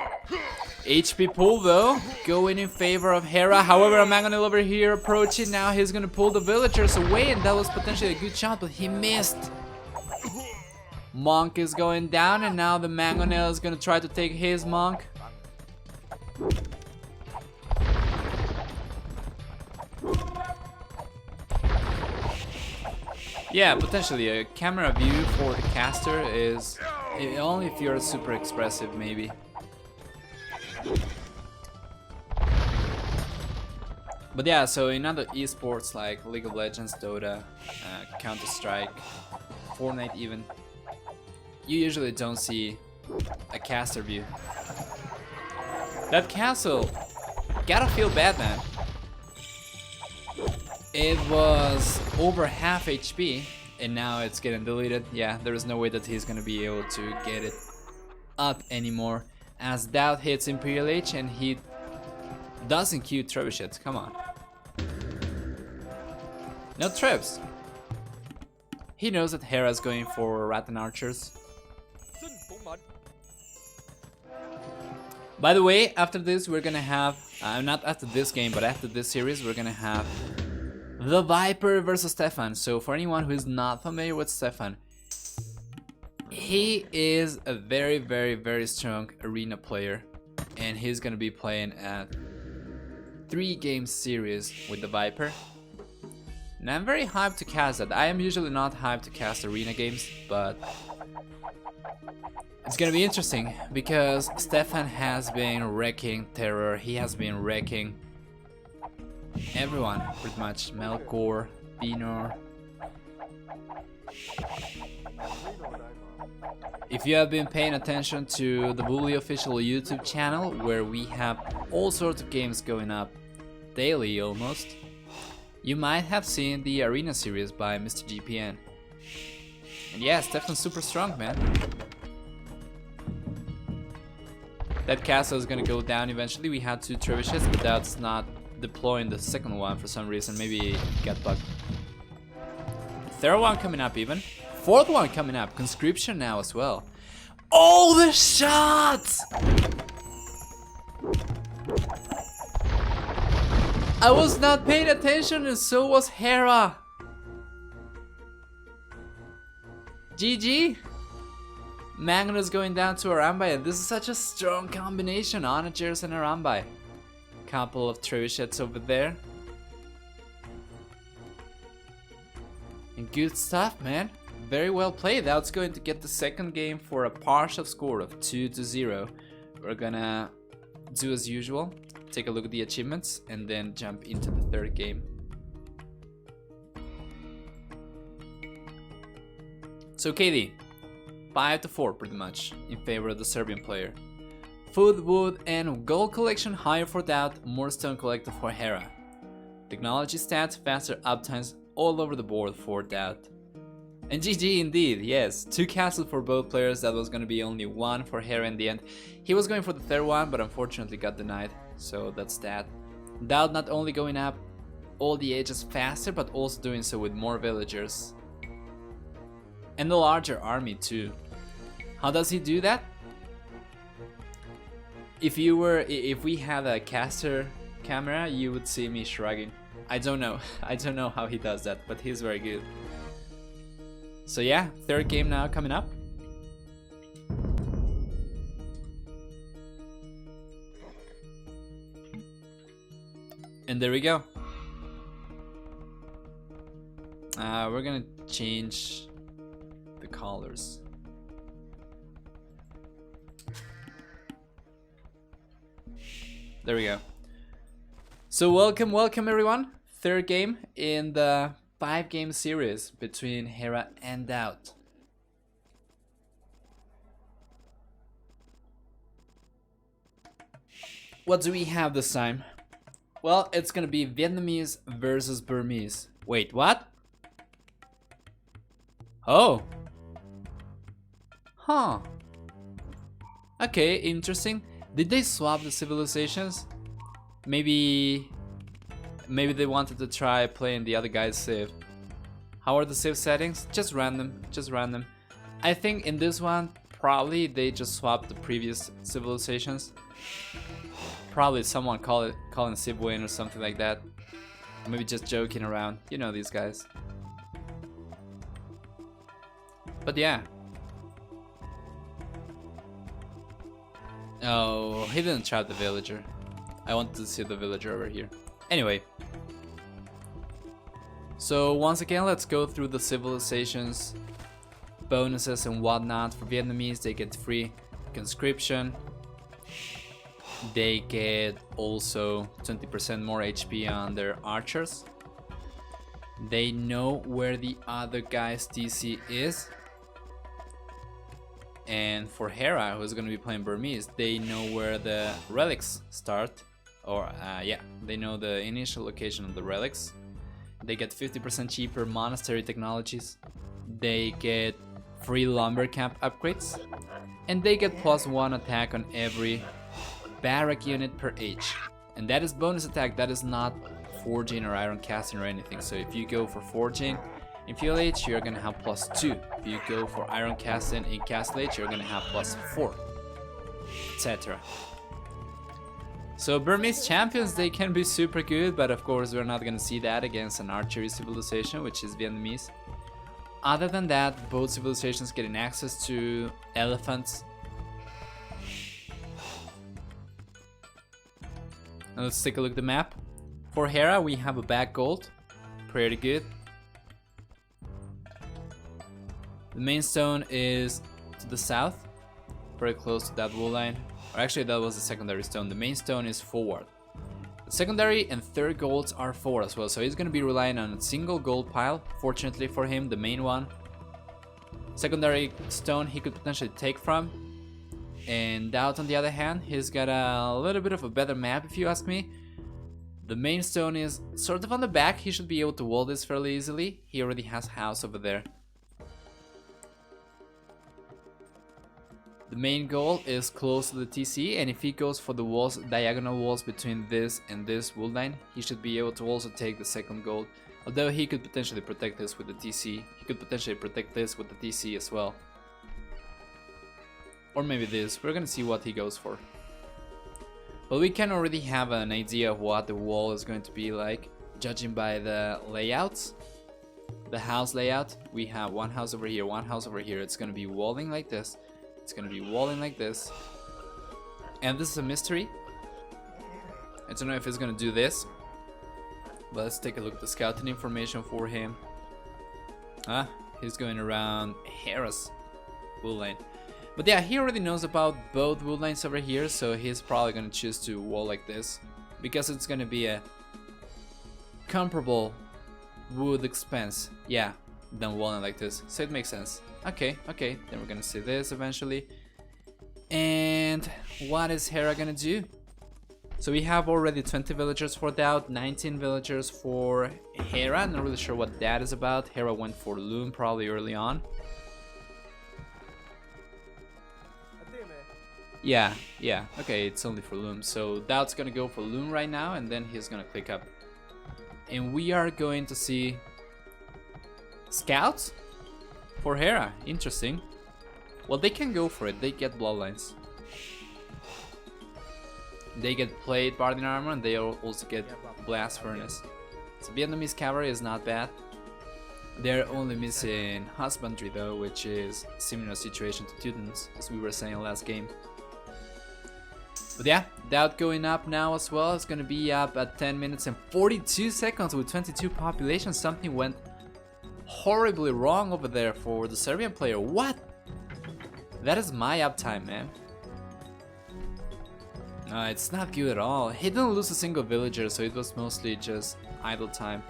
HP pull though, going in favor of Hera. However, a Mangonel over here approaching. Now he's gonna pull the villagers away, and that was potentially a good shot, but he missed. Monk is going down, and now the Mangonel is gonna try to take his monk. Yeah, potentially a camera view for the caster is only if you're super expressive, maybe. But yeah, so in other esports like League of Legends, Dota, Counter-Strike, Fortnite even, you usually don't see a caster view. That castle, gotta feel bad, man. It was over half HP and now it's getting deleted. Yeah, there is no way that he's gonna be able to get it up anymore, as Daut hits Imperial Age and he doesn't queue trebuchets. Come on. No trebs. He knows that Hera's going for Rattan Archers. By the way, after this we're gonna have, not after this game, but after this series we're gonna have the Viper versus Stefan. So for anyone who is not familiar with Stefan, he is a very, very, very strong arena player, and he's gonna be playing a 3-game series with the Viper. And I'm very hyped to cast that. I am usually not hyped to cast arena games, but it's gonna be interesting because Stefan has been wrecking Terror. He has been wrecking everyone pretty much. Melkor, Binor. If you have been paying attention to the Bully official YouTube channel, where we have all sorts of games going up daily almost, you might have seen the arena series by Mr. GPN. And yeah, Stefan's super strong, man. That castle is gonna go down eventually. We had 2 trebuchets, but that's not deploying the second one for some reason. Maybe it got bugged. Third one coming up even. Fourth one coming up. Conscription now as well. Oh, the shots! I was not paying attention and so was Hera. GG. Magnus going down to Arambai, and this is such a strong combination. Onagers and Arambai. Couple of trebuchets over there. And good stuff, man. Very well played. That's going to get the second game for a partial score of 2-0. We're gonna do as usual, take a look at the achievements, and then jump into the third game. So KD, 5-4 pretty much in favor of the Serbian player. Food, wood, and gold collection higher for Daut, more stone collected for Hera. Technology stats, faster uptimes all over the board for Daut. And GG indeed, yes, 2 castles for both players. That was gonna be only 1 for Hera in the end. He was going for the third one, but unfortunately got denied, so that's that. Daut not only going up all the ages faster, but also doing so with more villagers. And a larger army too. How does he do that? If we had a caster camera, you would see me shrugging. I don't know. I don't know how he does that, but he's very good. So yeah, third game now coming up. And there we go. We're gonna change the colors. There we go. So welcome everyone. Third game in the 5-game series between Hera and Daut. What do we have this time? Well, it's gonna be Vietnamese versus Burmese. Wait, what? Oh. Huh. Okay, interesting. Did they swap the civilizations? Maybe they wanted to try playing the other guy's civ. How are the civ settings? Just random, just random. I think in this one, probably they just swapped the previous civilizations. Probably someone calling civ win or something like that. Or maybe just joking around. You know these guys. But yeah. Oh, he didn't trap the villager. I wanted to see the villager over here. Anyway. So once again, let's go through the civilizations, bonuses and whatnot. For Vietnamese, they get free conscription. They get also 20% more HP on their archers. They know where the other guy's TC is. And for Hera, who's going to be playing Burmese, they know where the relics start. Or, yeah, they know the initial location of the relics. They get 50% cheaper monastery technologies. They get free lumber camp upgrades. And they get +1 attack on every barrack unit per age. And that is bonus attack, that is not forging or iron casting or anything. So if you go for forging in fuel age, you're gonna have +2. If you go for iron casting in castle age, you're gonna have +4, etc. So Burmese champions, they can be super good, but of course we're not gonna see that against an archery civilization, which is Vietnamese. Other than that, both civilizations getting access to elephants. Now let's take a look at the map. For Hera, we have a back gold, pretty good. The main stone is to the south, very close to that wall line. Or actually, that was the secondary stone. The main stone is forward. The secondary and third golds are forward as well, so he's going to be relying on a single gold pile. Fortunately for him, the main one. Secondary stone he could potentially take from. And Daut, on the other hand, he's got a little bit of a better map if you ask me. The main stone is sort of on the back. He should be able to wall this fairly easily. He already has house over there. The main goal is close to the TC, and if he goes for the walls, diagonal walls between this and this wood line, he should be able to also take the second gold. Although he could potentially protect this with the TC. He could potentially protect this with the TC as well. Or maybe this. We're gonna see what he goes for. But we can already have an idea of what the wall is going to be like, judging by the layouts. The house layout. We have one house over here, one house over here. It's gonna be walling like this. It's gonna be walling like this. And this is a mystery. I don't know if he's gonna do this. But let's take a look at the scouting information for him. He's going around Hera's wood line. But yeah, he already knows about both wood lines over here, so he's probably gonna choose to wall like this. Because it's gonna be a comparable wood expense, yeah, than walling like this. So it makes sense. Okay, then we're gonna see this eventually. And what is Hera gonna do? So we have already 20 villagers for Daut, 19 villagers for Hera. Not really sure what that is about. Hera went for loom probably early on. Yeah, okay, it's only for loom. So Daut's gonna go for loom right now, and then he's gonna click up. And we are going to see scouts for Hera. Interesting. Well, they can go for it. They get bloodlines. They get plate, Bardin armor, and they also get blast furnace. So Vietnamese cavalry is not bad. They're only missing husbandry though, which is similar situation to Teutons, as we were saying last game. But yeah, Daut going up now as well. It's gonna be up at 10 minutes and 42 seconds with 22 population. Something went horribly wrong over there for the Serbian player. What? That is my uptime, man. No, it's not good at all. He didn't lose a single villager, so it was mostly just idle time.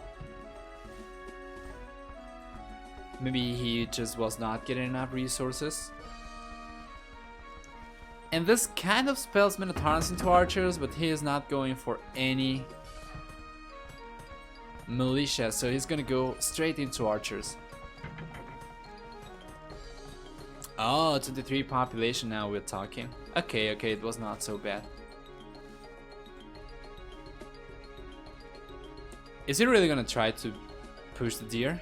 Maybe he just was not getting enough resources. And this kind of spells Minotaurans into archers, but he is not going for any militia, so he's gonna go straight into archers. Oh, 23 population now we're talking. Okay, it was not so bad. Is he really gonna try to push the deer?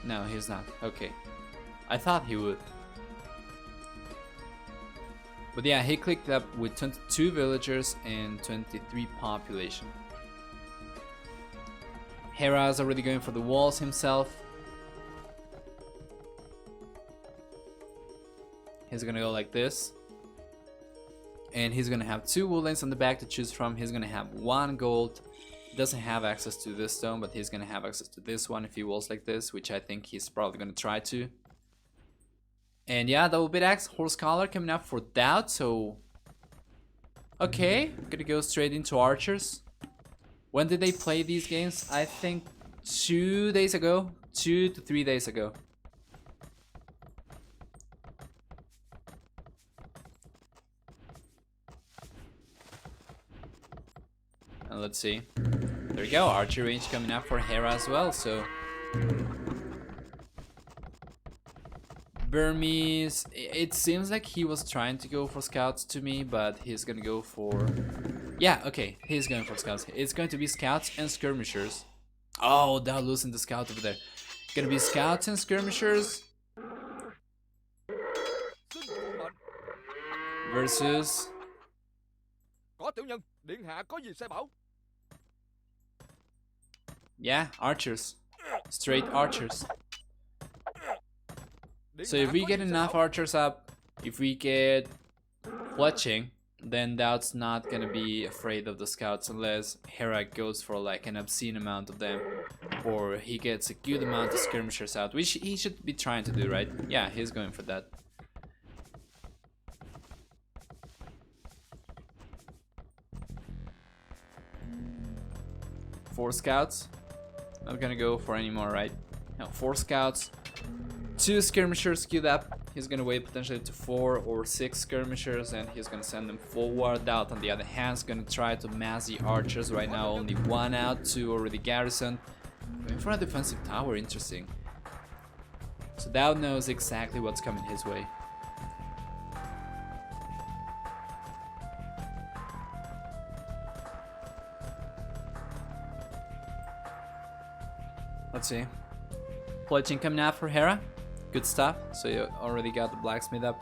No, he's not. Okay. I thought he would. But yeah, he clicked up with 22 villagers and 23 population. Hera is already going for the walls himself. He's gonna go like this. And he's gonna have 2 woodlands on the back to choose from. He's gonna have 1 gold. He doesn't have access to this stone, but he's gonna have access to this one if he walls like this, which I think he's probably gonna try to. And yeah, double bit axe, horse collar coming up for Daut, so Okay, gonna go straight into archers. When did they play these games? I think 2 days ago. 2 to 3 days ago. And let's see. There we go, archer range coming up for Hera as well, so... Burmese, it seems like he was trying to go for scouts to me, but he's gonna go for... Yeah, okay, he's going for scouts. It's going to be scouts and skirmishers. Oh, they're losing the scout over there. Gonna be scouts and skirmishers versus... Yeah, archers. Straight archers. So if we get enough archers up, if we get fletching, then Daut's not gonna be afraid of the scouts unless Hera goes for like an obscene amount of them, or he gets a good amount of skirmishers out, which he should be trying to do, right? Yeah, he's going for that. Four scouts. Not gonna go for any more, right? No, 4 scouts. 2 skirmishers queued up. He's gonna wait potentially to 4 or 6 skirmishers and he's gonna send them forward. Daut on the other hand is gonna try to mass the archers. Right now only 1 out, 2 already garrisoned. Going for a defensive tower, interesting. So Daut knows exactly what's coming his way. Let's see. Fletching coming out for Hera. Good stuff. So you already got the blacksmith up.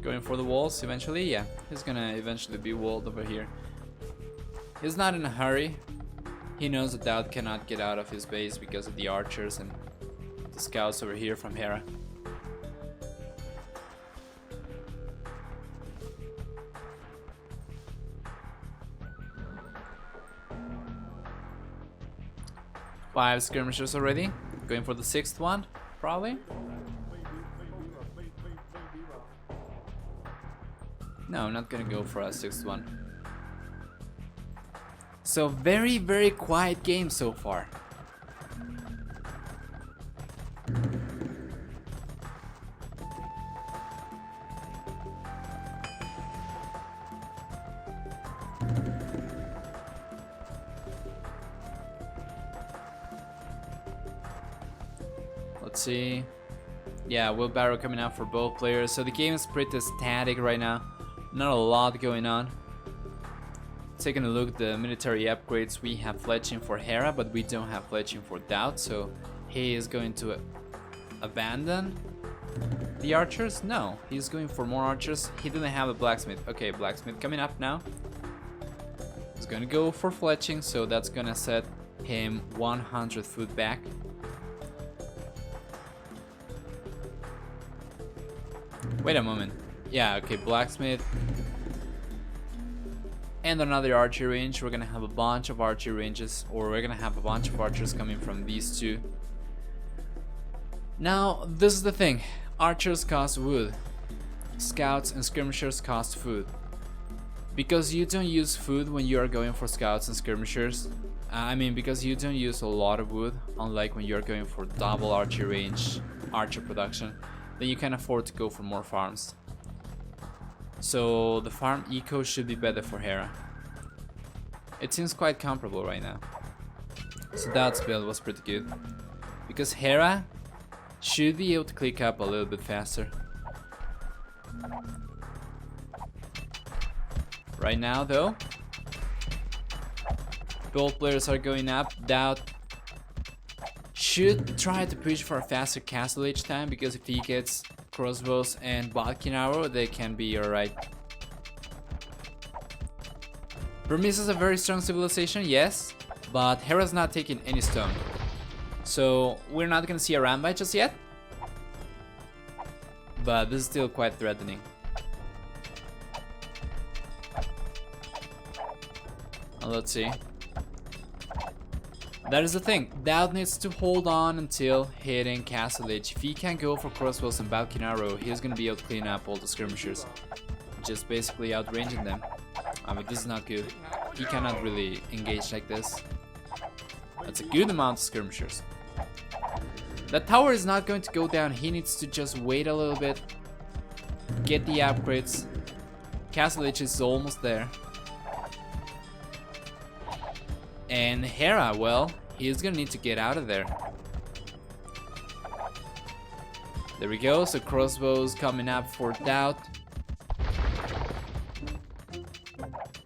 Going for the walls eventually. Yeah, he's gonna eventually be walled over here. He's not in a hurry. He knows that Daut cannot get out of his base because of the archers and the scouts over here from Hera. Five skirmishers already. Going for the 6th one, probably. No, I'm not gonna go for a 6th one. So very, very quiet game so far. Let's see. Yeah, wheelbarrow coming out for both players. So the game is pretty static right now. Not a lot going on. Taking a look at the military upgrades, we have fletching for Hera, but we don't have fletching for Daut. So he is going to abandon the archers? No, he's going for more archers. He didn't have a blacksmith. Okay, blacksmith coming up now. He's gonna go for fletching, so that's gonna set him 100 foot back. Wait a moment. Yeah, okay, blacksmith. And another archer range. We're gonna have a bunch of archer ranges, or we're gonna have a bunch of archers coming from these two. Now, this is the thing. Archers cost wood. Scouts and skirmishers cost food. Because you don't use food when you are going for scouts and skirmishers. I mean, because you don't use a lot of wood, unlike when you're going for double archer range, archer production, then you can afford to go for more farms. So the farm eco should be better for Hera. It seems quite comparable right now. So Daut's build was pretty good. Because Hera should be able to click up a little bit faster. Right now though, both players are going up. Daut should try to push for a faster castle each time, because if he gets crossbows and Balkan arrow, they can be alright. Burmese is a very strong civilization, yes, but Hera's not taking any stone. So we're not gonna see a Rambai just yet, but this is still quite threatening. Let's see. That is the thing. Daut needs to hold on until hitting Castle Edge. If he can't go for crossbows and Balkan Arrow, he's gonna be able to clean up all the skirmishers. Just basically outranging them. But this is not good. He cannot really engage like this. That's a good amount of skirmishers. That tower is not going to go down. He needs to just wait a little bit. Get the upgrades. Castle Edge is almost there. And Hera, well, he's gonna need to get out of there. There we go, so crossbows coming up for Daut.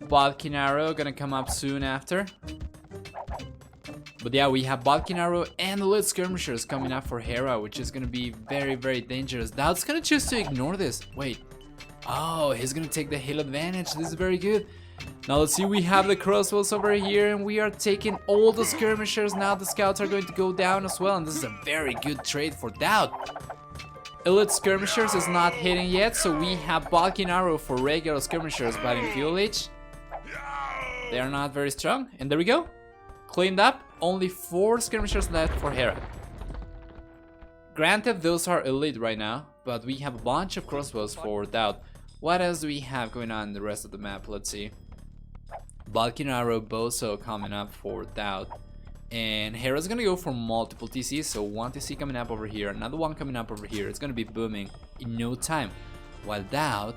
Balkan Arrow gonna come up soon after. But yeah, we have Balkan Arrow and the Lit Skirmishers coming up for Hera, which is gonna be very, very dangerous. Daut's gonna choose to ignore this. Wait. Oh, he's gonna take the hill advantage. This is very good. Now let's see, we have the crossbows over here and we are taking all the skirmishers. Now the scouts are going to go down as well, and this is a very good trade for Daut. Elite skirmishers is not hitting yet, so we have Balkan Arrow for regular skirmishers, but in Fuel Age, they are not very strong. And there we go. Cleaned up. Only 4 skirmishers left for Hera. Granted, those are elite right now, but we have a bunch of crossbows for Daut. What else do we have going on in the rest of the map? Let's see. Balkan Arrow Bozo coming up for Daut. And Hera's gonna go for multiple TCs, so 1 TC coming up over here, another one coming up over here. It's gonna be booming in no time. While Daut,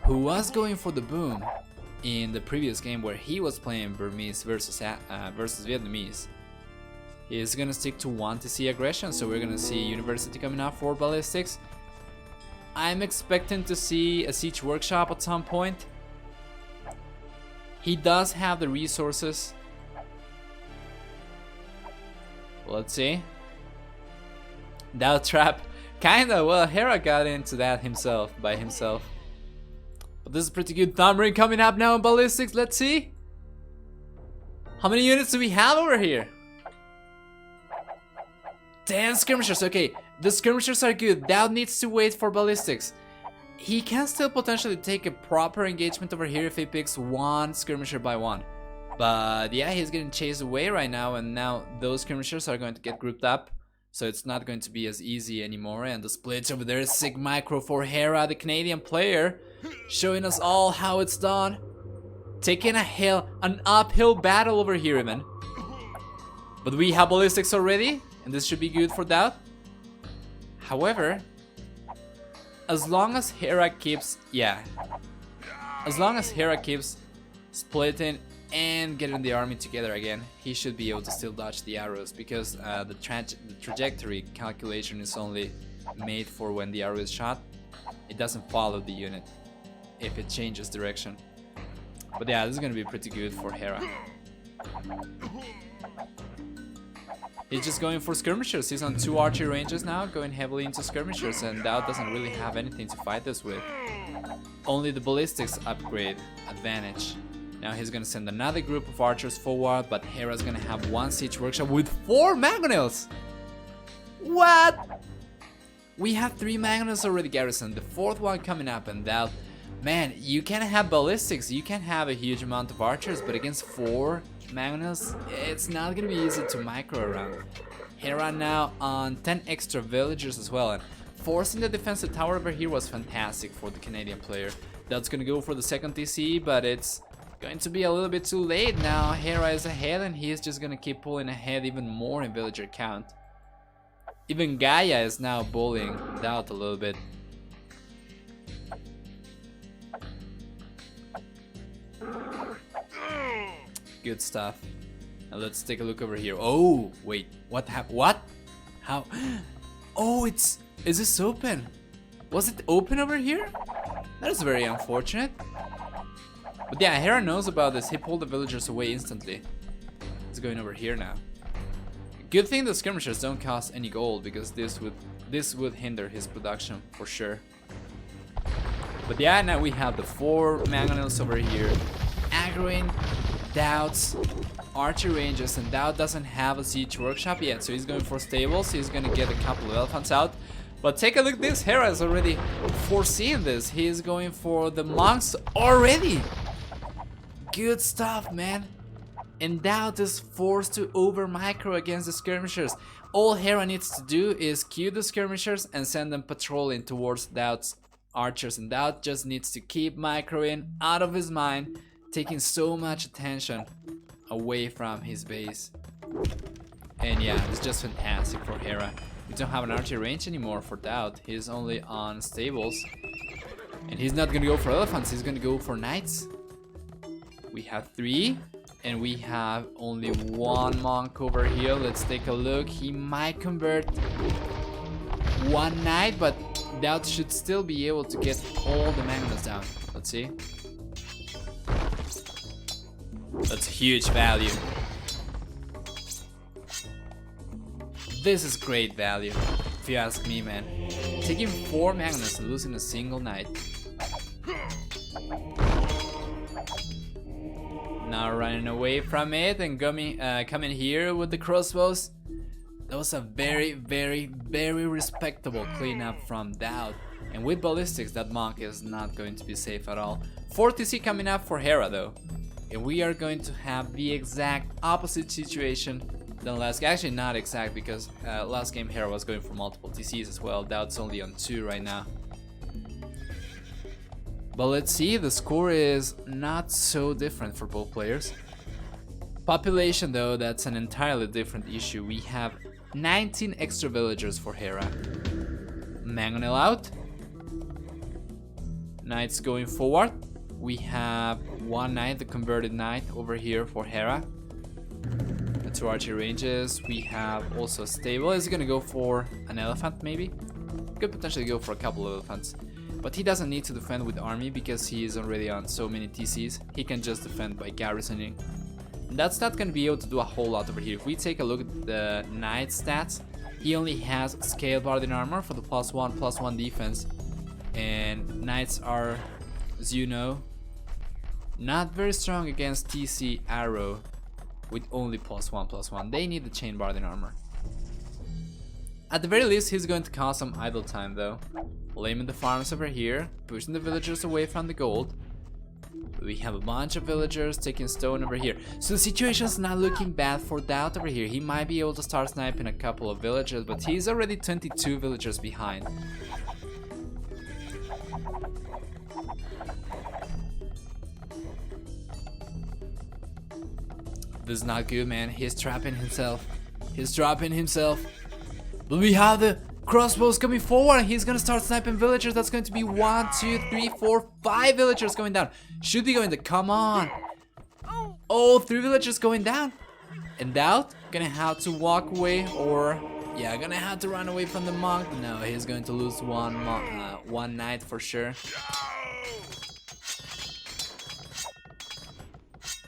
who was going for the boom in the previous game where he was playing Burmese versus Vietnamese, is gonna stick to 1 TC aggression, so we're gonna see University coming up for ballistics. I'm expecting to see a Siege Workshop at some point. He does have the resources. Let's see. Daut Trap. Kinda, well, Hera got into that by himself. But this is pretty good. Thumb Ring coming up now in ballistics. Let's see. How many units do we have over here? 10 skirmishers. Okay, the skirmishers are good. Daut needs to wait for ballistics. He can still potentially take a proper engagement over here if he picks 1 skirmisher by 1. But yeah, he's getting chased away right now, and now those skirmishers are going to get grouped up. So it's not going to be as easy anymore. And the splits over there, Sig Micro for Hera, the Canadian player, showing us all how it's done. Taking an uphill battle over here, man. But we have ballistics already, and this should be good for Daut. However, as long as Hera keeps, splitting and getting the army together again, he should be able to still dodge the arrows, because the trajectory calculation is only made for when the arrow is shot. It doesn't follow the unit if it changes direction. But yeah, this is gonna be pretty good for Hera. He's just going for skirmishers. He's on 2 archery ranges now, going heavily into skirmishers, and Daut doesn't really have anything to fight this with. Only the ballistics upgrade advantage. Now he's gonna send another group of archers forward, but Hera's gonna have 1 Siege Workshop with 4 mangonels! What? We have 3 mangonels already garrisoned, the 4th one coming up, and Daut, man, you can have ballistics, you can have a huge amount of archers, but against 4 mangonels, it's not gonna be easy to micro around. Hera now on 10 extra villagers as well, and forcing the defensive tower over here was fantastic for the Canadian player. That's gonna go for the 2nd TC, but it's going to be a little bit too late now. Hera is ahead, and he's just gonna keep pulling ahead even more in villager count. Even Gaia is now bullying Daut a little bit. Good stuff. Now let's take a look over here. Oh, wait, what happened? What? How? Oh, is this open? Was it open over here? That is very unfortunate. But yeah, Hera knows about this. He pulled the villagers away instantly. He's going over here now. Good thing the skirmishers don't cost any gold, because this would hinder his production for sure. But yeah, now we have the 4 mangonels over here, aggroing Daut's archery ranges, and Daut doesn't have a Siege Workshop yet, so he's going for stables. He's gonna get a couple of elephants out. But take a look at this, Hera is already foreseeing this. He is going for the monks already. Good stuff, man. And Daut is forced to over micro against the skirmishers. All Hera needs to do is cue the skirmishers and send them patrolling towards Daut's archers, and Daut just needs to keep microing out of his mind, taking so much attention away from his base. And yeah, it's just fantastic for Hera. We don't have an archer range anymore for Daut. He's only on stables. And he's not gonna go for elephants, he's gonna go for knights. We have 3, and we have only 1 monk over here. Let's take a look. He might convert 1 knight, but Daut should still be able to get all the mangonas down. Let's see. That's huge value. This is great value, if you ask me, man. Taking 4 mangonas and losing a single knight. Now running away from it and coming here with the crossbows. That was a very, very, very respectable cleanup from Daut. And with ballistics, that monk is not going to be safe at all. 4 TC coming up for Hera though. And we are going to have the exact opposite situation than last game. Actually not exact, because last game Hera was going for multiple TCs as well. Daut's only on 2 right now. But let's see, the score is not so different for both players. Population though, that's an entirely different issue. We have 19 extra villagers for Hera. Mangonel out. Knights going forward. We have 1 knight, the converted knight over here for Hera. The 2 archer ranges. We have also a stable. Is he gonna go for an elephant maybe? Could potentially go for a couple of elephants. But he doesn't need to defend with army because he is already on so many TCs. He can just defend by garrisoning. And that's not going to be able to do a whole lot over here. If we take a look at the knight stats, he only has scale barding armor for the +1/+1 defense. And knights are, as you know, not very strong against TC arrow with only +1/+1. They need the chain barding armor. At the very least, he's going to cause some idle time though. Laming the farms over here, pushing the villagers away from the gold. We have a bunch of villagers taking stone over here. So the situation's not looking bad for Daut over here. He might be able to start sniping a couple of villagers, but he's already 22 villagers behind. This is not good, man. He's trapping himself. He's dropping himself. But we have the crossbows coming forward. He's gonna start sniping villagers. That's going to be 1, 2, 3, 4, 5 villagers going down. Should be going to. Come on. Oh, 3 villagers going down. And Daut gonna have to walk away, or yeah, gonna have to run away from the monk. No, he's going to lose one knight for sure.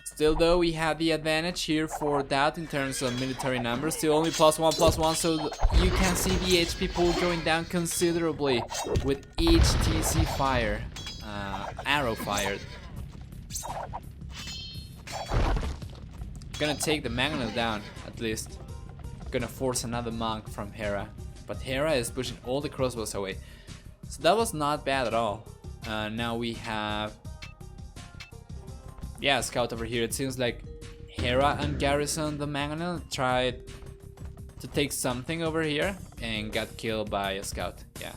Still though, we have the advantage here for Daut in terms of military numbers. Still only +1/+1, so you can see the HP pool going down considerably with each TC fire, arrow fired. Gonna take the mangonel down, at least. Gonna force another monk from Hera. But Hera is pushing all the crossbows away. So that was not bad at all. Now we have... yeah, scout over here. It seems like Hera and Garrison, the mangonel, tried to take something over here and got killed by a scout. Yeah.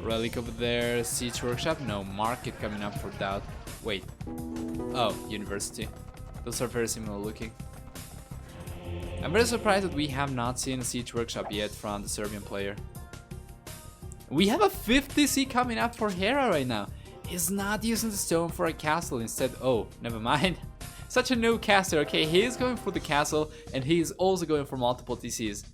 Relic over there, siege workshop. No, market coming up for Daut. Wait. Oh, university. Those are very similar looking. I'm very surprised that we have not seen a siege workshop yet from the Serbian player. We have a 50C coming up for Hera right now. He's not using the stone for a castle instead. Oh, never mind. Such a noob caster. Okay, he's going for the castle and he's also going for multiple TCs.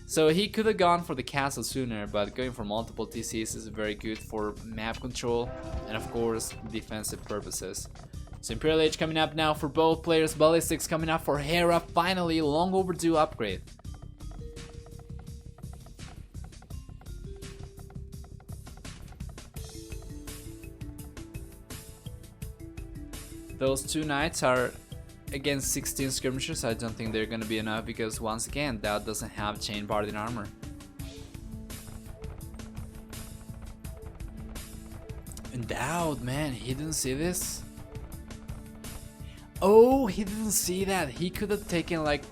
So he could have gone for the castle sooner, but going for multiple TCs is very good for map control and of course defensive purposes. So Imperial Age coming up now for both players. Ballistics coming up for Hera. Finally, long overdue upgrade. Those 2 knights are against 16 skirmishers. I don't think they're gonna be enough because once again, Daut doesn't have chain barding armor. And Daut, man, he didn't see this. Oh, he didn't see that. He could have taken like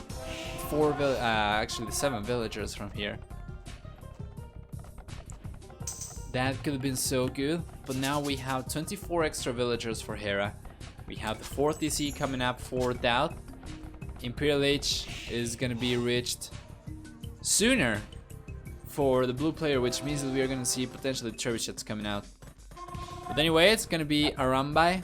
actually 7 villagers from here. That could have been so good. But now we have 24 extra villagers for Hera. We have the 4th DC coming up for Daut. Imperial Age is gonna be reached sooner for the blue player, which means that we are gonna see potentially trebuchets coming out. But anyway, it's gonna be Arambai.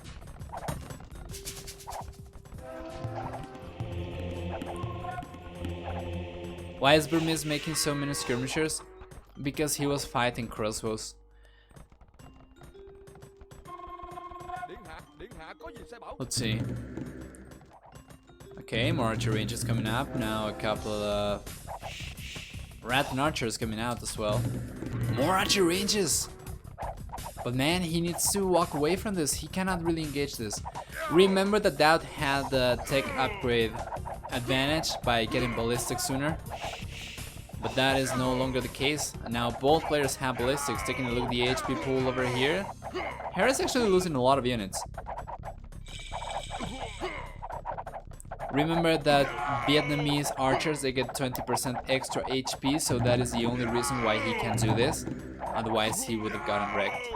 Why is Burmese making so many skirmishers? Because he was fighting crossbows. Let's see. Okay, more archer ranges coming up. Now a couple of Rattan archers coming out as well. More archer ranges! But man, he needs to walk away from this. He cannot really engage this. Remember that Daut had the tech upgrade advantage by getting ballistic sooner. But that is no longer the case. And now both players have ballistics. Taking a look at the HP pool over here. Hera's actually losing a lot of units. Remember that Vietnamese archers, they get 20% extra HP, so that is the only reason why he can do this. Otherwise he would have gotten wrecked.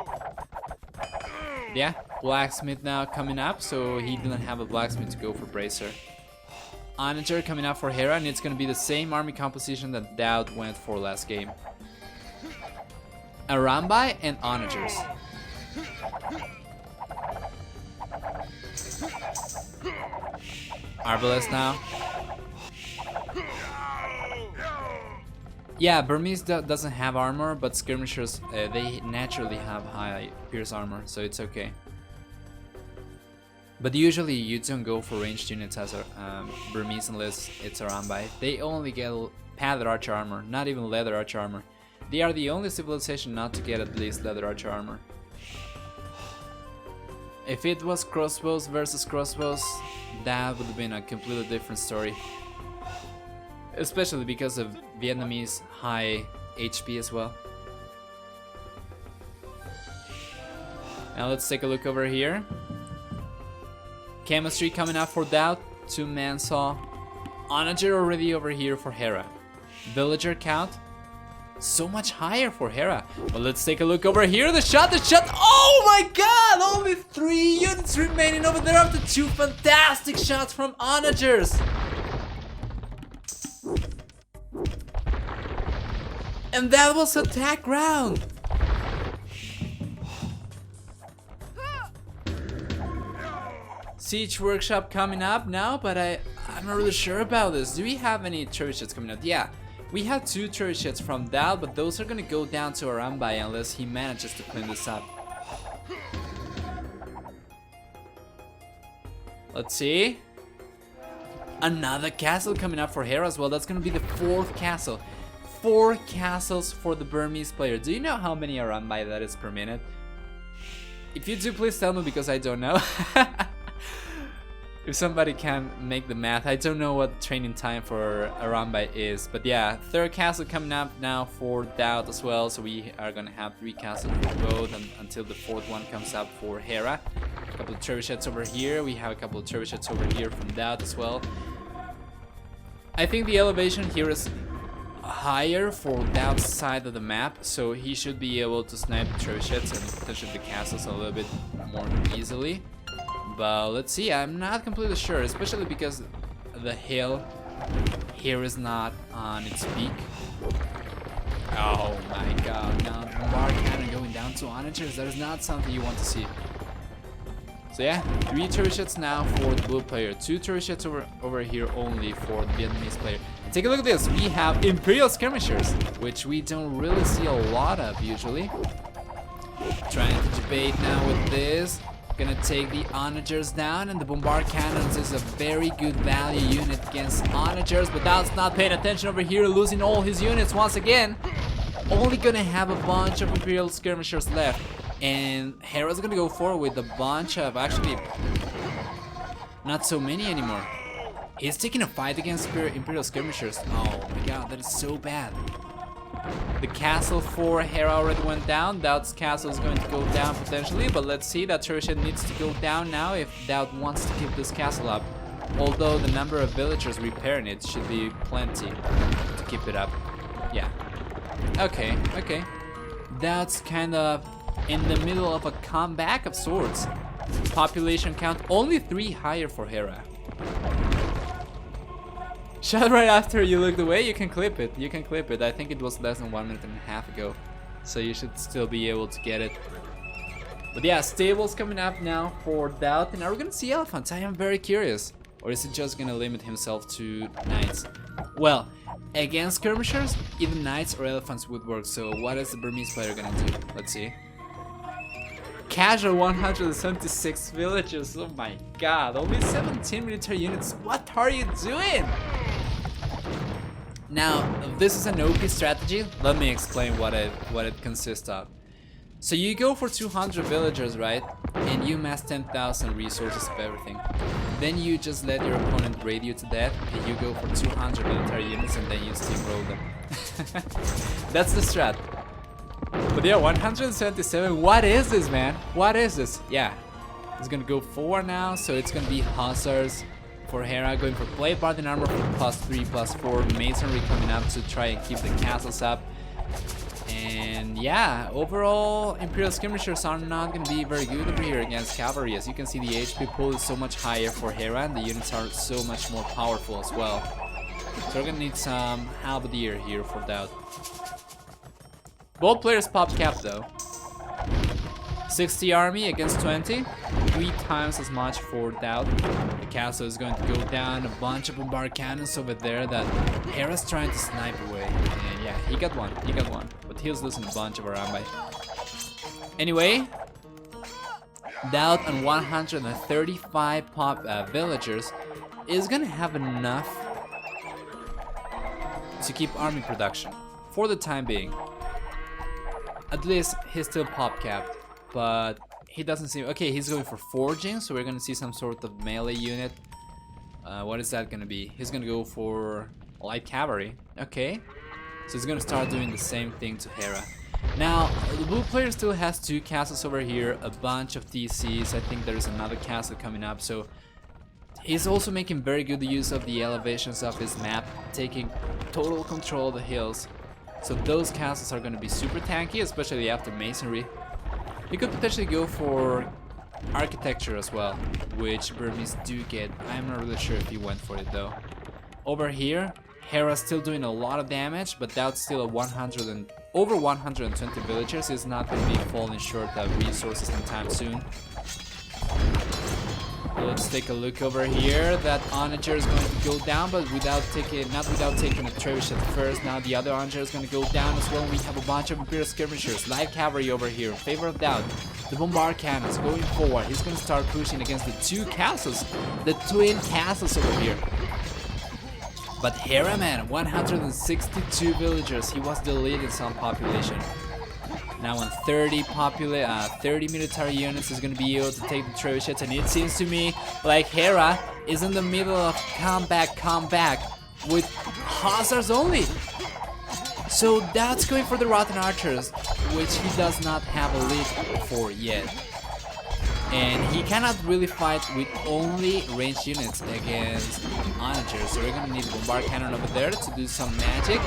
Yeah, blacksmith now coming up, so he didn't have a blacksmith to go for bracer. Onager coming up for Hera, and it's gonna be the same army composition that Daut went for last game. Arambai and Onagers. Arbalest now. Yeah, Burmese doesn't have armor, but skirmishers, they naturally have high pierce armor, so it's okay. But usually you don't go for ranged units as a Burmese unless it's Arambai. They only get padded archer armor, not even leather archer armor. They are the only civilization not to get at least leather archer armor. If it was crossbows versus crossbows, that would have been a completely different story. Especially because of Vietnamese high HP as well. Now let's take a look over here. Chemistry coming up for Daut, 2-man saw. Onager already over here for Hera. Villager count, so much higher for Hera. But let's take a look over here. The shot! Oh my god! Only 3 units remaining over there after 2 fantastic shots from Onagers. And that was attack round. Siege workshop coming up now, but I'm not really sure about this. Do we have any trebuchets coming up? Yeah, we have 2 trebuchets from Daut, but those are gonna go down to Arambai unless he manages to clean this up. Let's see. Another castle coming up for Hera as well. That's gonna be the 4th castle. 4 castles for the Burmese player. Do you know how many Arambai that is per minute? If you do, please tell me, because I don't know. If somebody can make the math. I don't know what training time for Arambai is. But yeah, 3rd castle coming up now for Daut as well. So we are gonna have 3 castles for both until the 4th one comes up for Hera. A couple of trebuchets over here. We have a couple of trebuchets over here from Daut as well. I think the elevation here is higher for Daut's side of the map, so he should be able to snipe the trebuchets and potentially the castles a little bit more easily. But let's see, I'm not completely sure, especially because the hill here is not on its peak. Oh my god, now the bombard cannon going down to Onagers, that is not something you want to see. So yeah, 3 trebuchets now for the blue player, 2 trebuchets over here only for the Vietnamese player. And take a look at this, we have Imperial Skirmishers, which we don't really see a lot of usually. Trying to debate now with this. Gonna take the Onagers down, and the bombard cannons is a very good value unit against Onagers, but Daut's not paying attention over here, losing all his units once again. Only gonna have a bunch of Imperial Skirmishers left, and Hera's gonna go forward with a bunch of, actually, not so many anymore. He's taking a fight against Imperial Skirmishers. Oh my god, that is so bad. The castle for Hera already went down. Daut's castle is going to go down potentially, but let's see. That turret shed needs to go down now if Daut wants to keep this castle up. Although the number of villagers repairing it should be plenty to keep it up. Yeah. Okay, okay. Daut's kind of in the middle of a comeback of sorts. Population count only 3 higher for Hera. Shot right after you looked away, you can clip it. You can clip it. I think it was less than 1.5 minutes ago. So you should still be able to get it. But yeah, stables coming up now for Daut. And are we gonna see elephants? I am very curious. Or is it just gonna limit himself to knights? Well, against skirmishers, either knights or elephants would work. So what is the Burmese player gonna do? Let's see. Casual 176 villagers. Oh my god, only 17 military units. What are you doing? Now, this is an OP strategy. Let me explain what it consists of. So you go for 200 villagers, right? And you mass 10,000 resources of everything. Then you just let your opponent raid you to death, and you go for 200 military units, and then you steamroll them. That's the strat. But yeah, 177. What is this, man? What is this? Yeah, it's gonna go 4 now, so it's gonna be hussars for Hera, going for plate barding armor for +3/+4, masonry coming up to try and keep the castles up. And yeah, overall Imperial skirmishers are not gonna be very good over here against cavalry. As you can see, the HP pool is so much higher for Hera, and the units are so much more powerful as well. So we're gonna need some halberdier here for Daut. Both players pop cap though. 60 army against 20, 3 times as much for Daut. The castle is going to go down, a bunch of bombard cannons over there that Hera's trying to snipe away. And yeah, he got one, but he was losing a bunch of Arambai. Anyway, Daut on 135 villagers is gonna have enough to keep army production for the time being. At least he's still pop capped, but he doesn't seem... Okay, he's going for forging, so we're gonna see some sort of melee unit. What is that gonna be? He's gonna go for light cavalry. Okay, so he's gonna start doing the same thing to Hera. Now, the blue player still has 2 castles over here, a bunch of DCs. I think there's another castle coming up, so he's also making very good use of the elevations of his map, taking total control of the hills. So those castles are going to be super tanky, especially after masonry. You could potentially go for architecture as well, which Burmese do get. I'm not really sure if he went for it though. Over here, Hera's still doing a lot of damage, but Daut's still at over 120 villagers. He's not going to be falling short of resources anytime soon. Let's take a look over here. That onager is going to go down, but not without taking a trebuchet first. Now the other onager is going to go down as well. We have a bunch of Imperial skirmishers, light cavalry over here in favor of Daut. The bombard cannons going forward. He's going to start pushing against the 2 castles, the twin castles over here. But Hera, man, 162 villagers. He was the lead in some population. Now on 30 military units is going to be able to take the trebuchets, and it seems to me like Hera is in the middle of comeback with hussars only. So that's going for the rotten archers, which he does not have a lead for yet. And he cannot really fight with only ranged units against onagers, so we're going to need a bombard cannon over there to do some magic.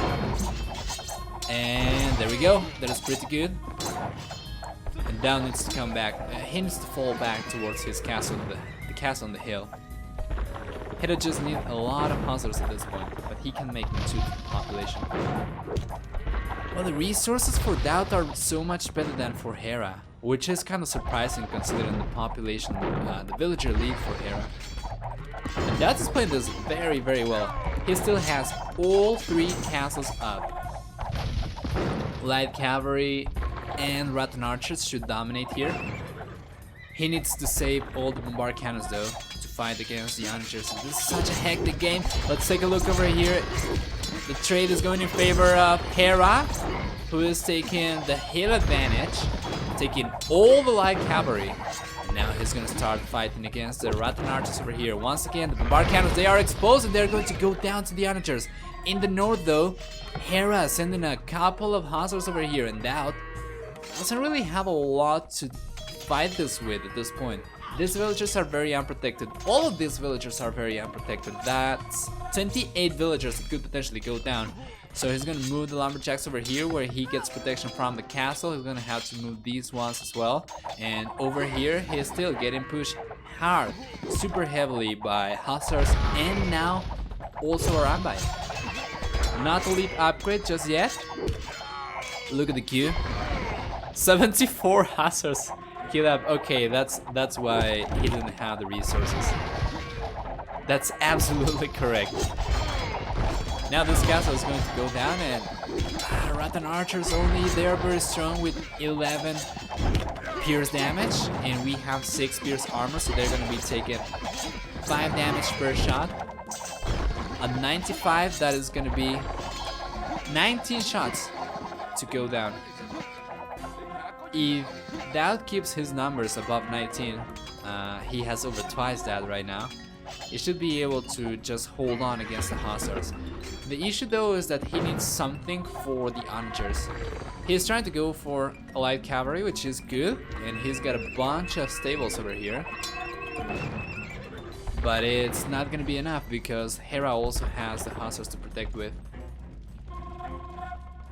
And there we go, that is pretty good. And Daut needs to come back, he needs to fall back towards his castle, the castle on the hill. Hera just needs a lot of hussars at this point, but he can make them to the population. Well, the resources for Daut are so much better than for Hera, which is kind of surprising considering the population, the villager lead for Hera. And Daut is playing this very, very well. He still has all 3 castles up. Light cavalry and rotten archers should dominate here. He needs to save all the bombard cannons though to fight against the onagers. This is such a hectic game. Let's take a look over here. The trade is going in favor of Hera, who is taking the hill advantage, taking all the light cavalry. Now he's gonna start fighting against the rotten archers over here. Once again, the bombard cannons, they are exposed and they're going to go down to the onagers. In the north though, Hera sending a couple of hunters over here, and Daut doesn't really have a lot to fight this with at this point. These villagers are very unprotected. All of these villagers are very unprotected. That's 28 villagers that could potentially go down. So he's gonna move the lumberjacks over here where he gets protection from the castle. He's gonna have to move these ones as well. And over here, he's still getting pushed hard, super heavily by hussars and now also Arambai. Not a lead upgrade just yet. Look at the queue. 74 hussars. Kill up. Okay, that's why he didn't have the resources. That's absolutely correct. Now this castle is going to go down, and Rattan archers only, they're very strong with 11 pierce damage, and we have 6 pierce armor, so they're going to be taking 5 damage per shot. At 95, that is going to be 19 shots to go down. If Daut keeps his numbers above 19, he has over twice that right now. He should be able to just hold on against the hussars. The issue though is that he needs something for the onagers. He's trying to go for a light cavalry, which is good, and he's got a bunch of stables over here. But it's not gonna be enough because Hera also has the hussars to protect with,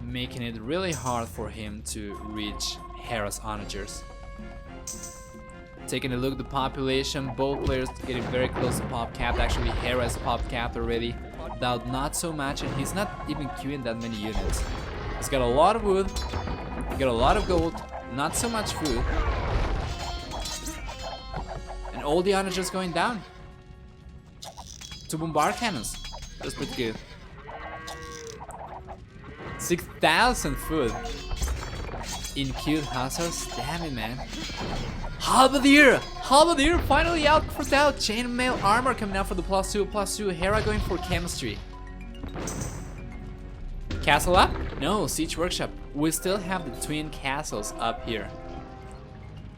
making it really hard for him to reach Hera's onagers. Taking a look at the population, both players getting very close to pop capped. Actually, Hera is pop capped already. Daut not so much, and he's not even queuing that many units. He's got a lot of wood, got a lot of gold, not so much food. And all the onagers going down. 2 bombard cannons. That's pretty good. 6,000 food. In queued hussars. Damn it, man. Halberdier! Halberdier finally out for Daut. Chainmail armor coming out for the +2/+2. Hera going for chemistry. Castle up? No, siege workshop. We still have the twin castles up here.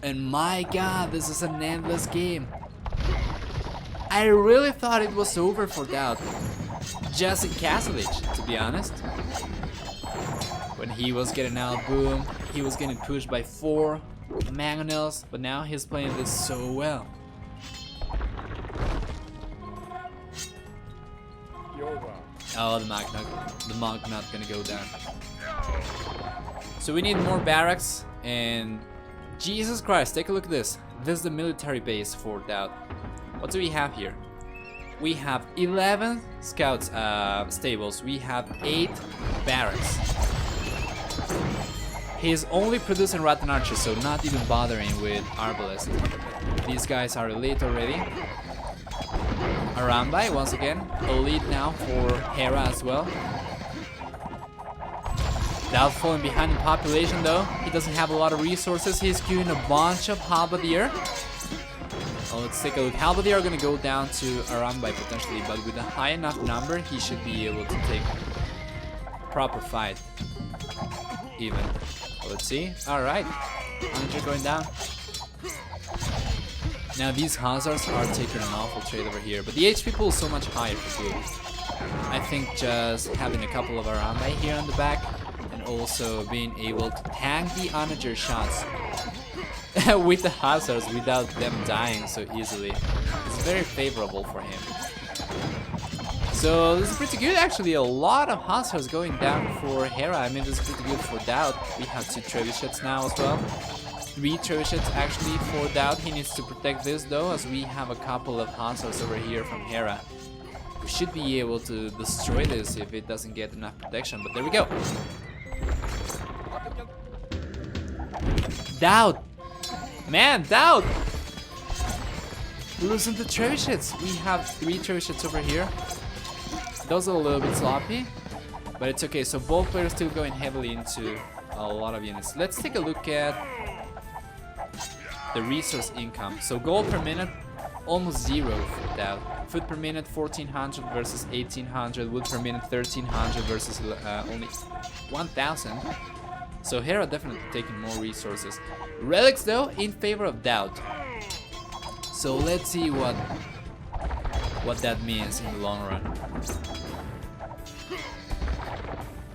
And my god, this is an endless game. I really thought it was over for Daut. Just in Castlage, to be honest. When he was getting out, boom, he was getting pushed by 4 mangonels, but now he's playing this so well. Oh, the monk not gonna go down. So we need more barracks, and Jesus Christ, take a look at this. This is the military base for Daut. What do we have here? We have 11 scouts stables. We have 8 barracks. He's only producing Rattan archers, so not even bothering with arbalest. These guys are elite already. Arambai, once again, elite now for Hera as well. Daut falling behind in population though. He doesn't have a lot of resources. He's queuing a bunch of Halberdier. Oh, let's take a look. Halberdier are gonna go down to Arambai potentially, but with a high enough number, he should be able to take a proper fight. Even. Let's see. Alright. Onager going down. Now these hussars are taking an awful trade over here, but the HP pool is so much higher for blue. I think just having a couple of Arambai here on the back, and also being able to tank the onager shots with the hussars without them dying so easily is very favorable for him. So this is pretty good actually. A lot of hussars going down for Hera. I mean, this is pretty good for Daut. We have 2 trebuchets now as well. 3 trebuchets actually for Daut. He needs to protect this though, as we have a couple of hussars over here from Hera. We should be able to destroy this if it doesn't get enough protection, but there we go. Daut! Man, Daut! Losing the trebuchets. We have 3 trebuchets over here. Those are a little bit sloppy, but it's okay. So both players still going heavily into a lot of units. Let's take a look at the resource income. So gold per minute, almost 0 for Daut. Food per minute, 1400 versus 1800. Wood per minute, 1300 versus only 1000. So Hera definitely taking more resources. Relics though, in favor of Daut. So let's see what that means in the long run.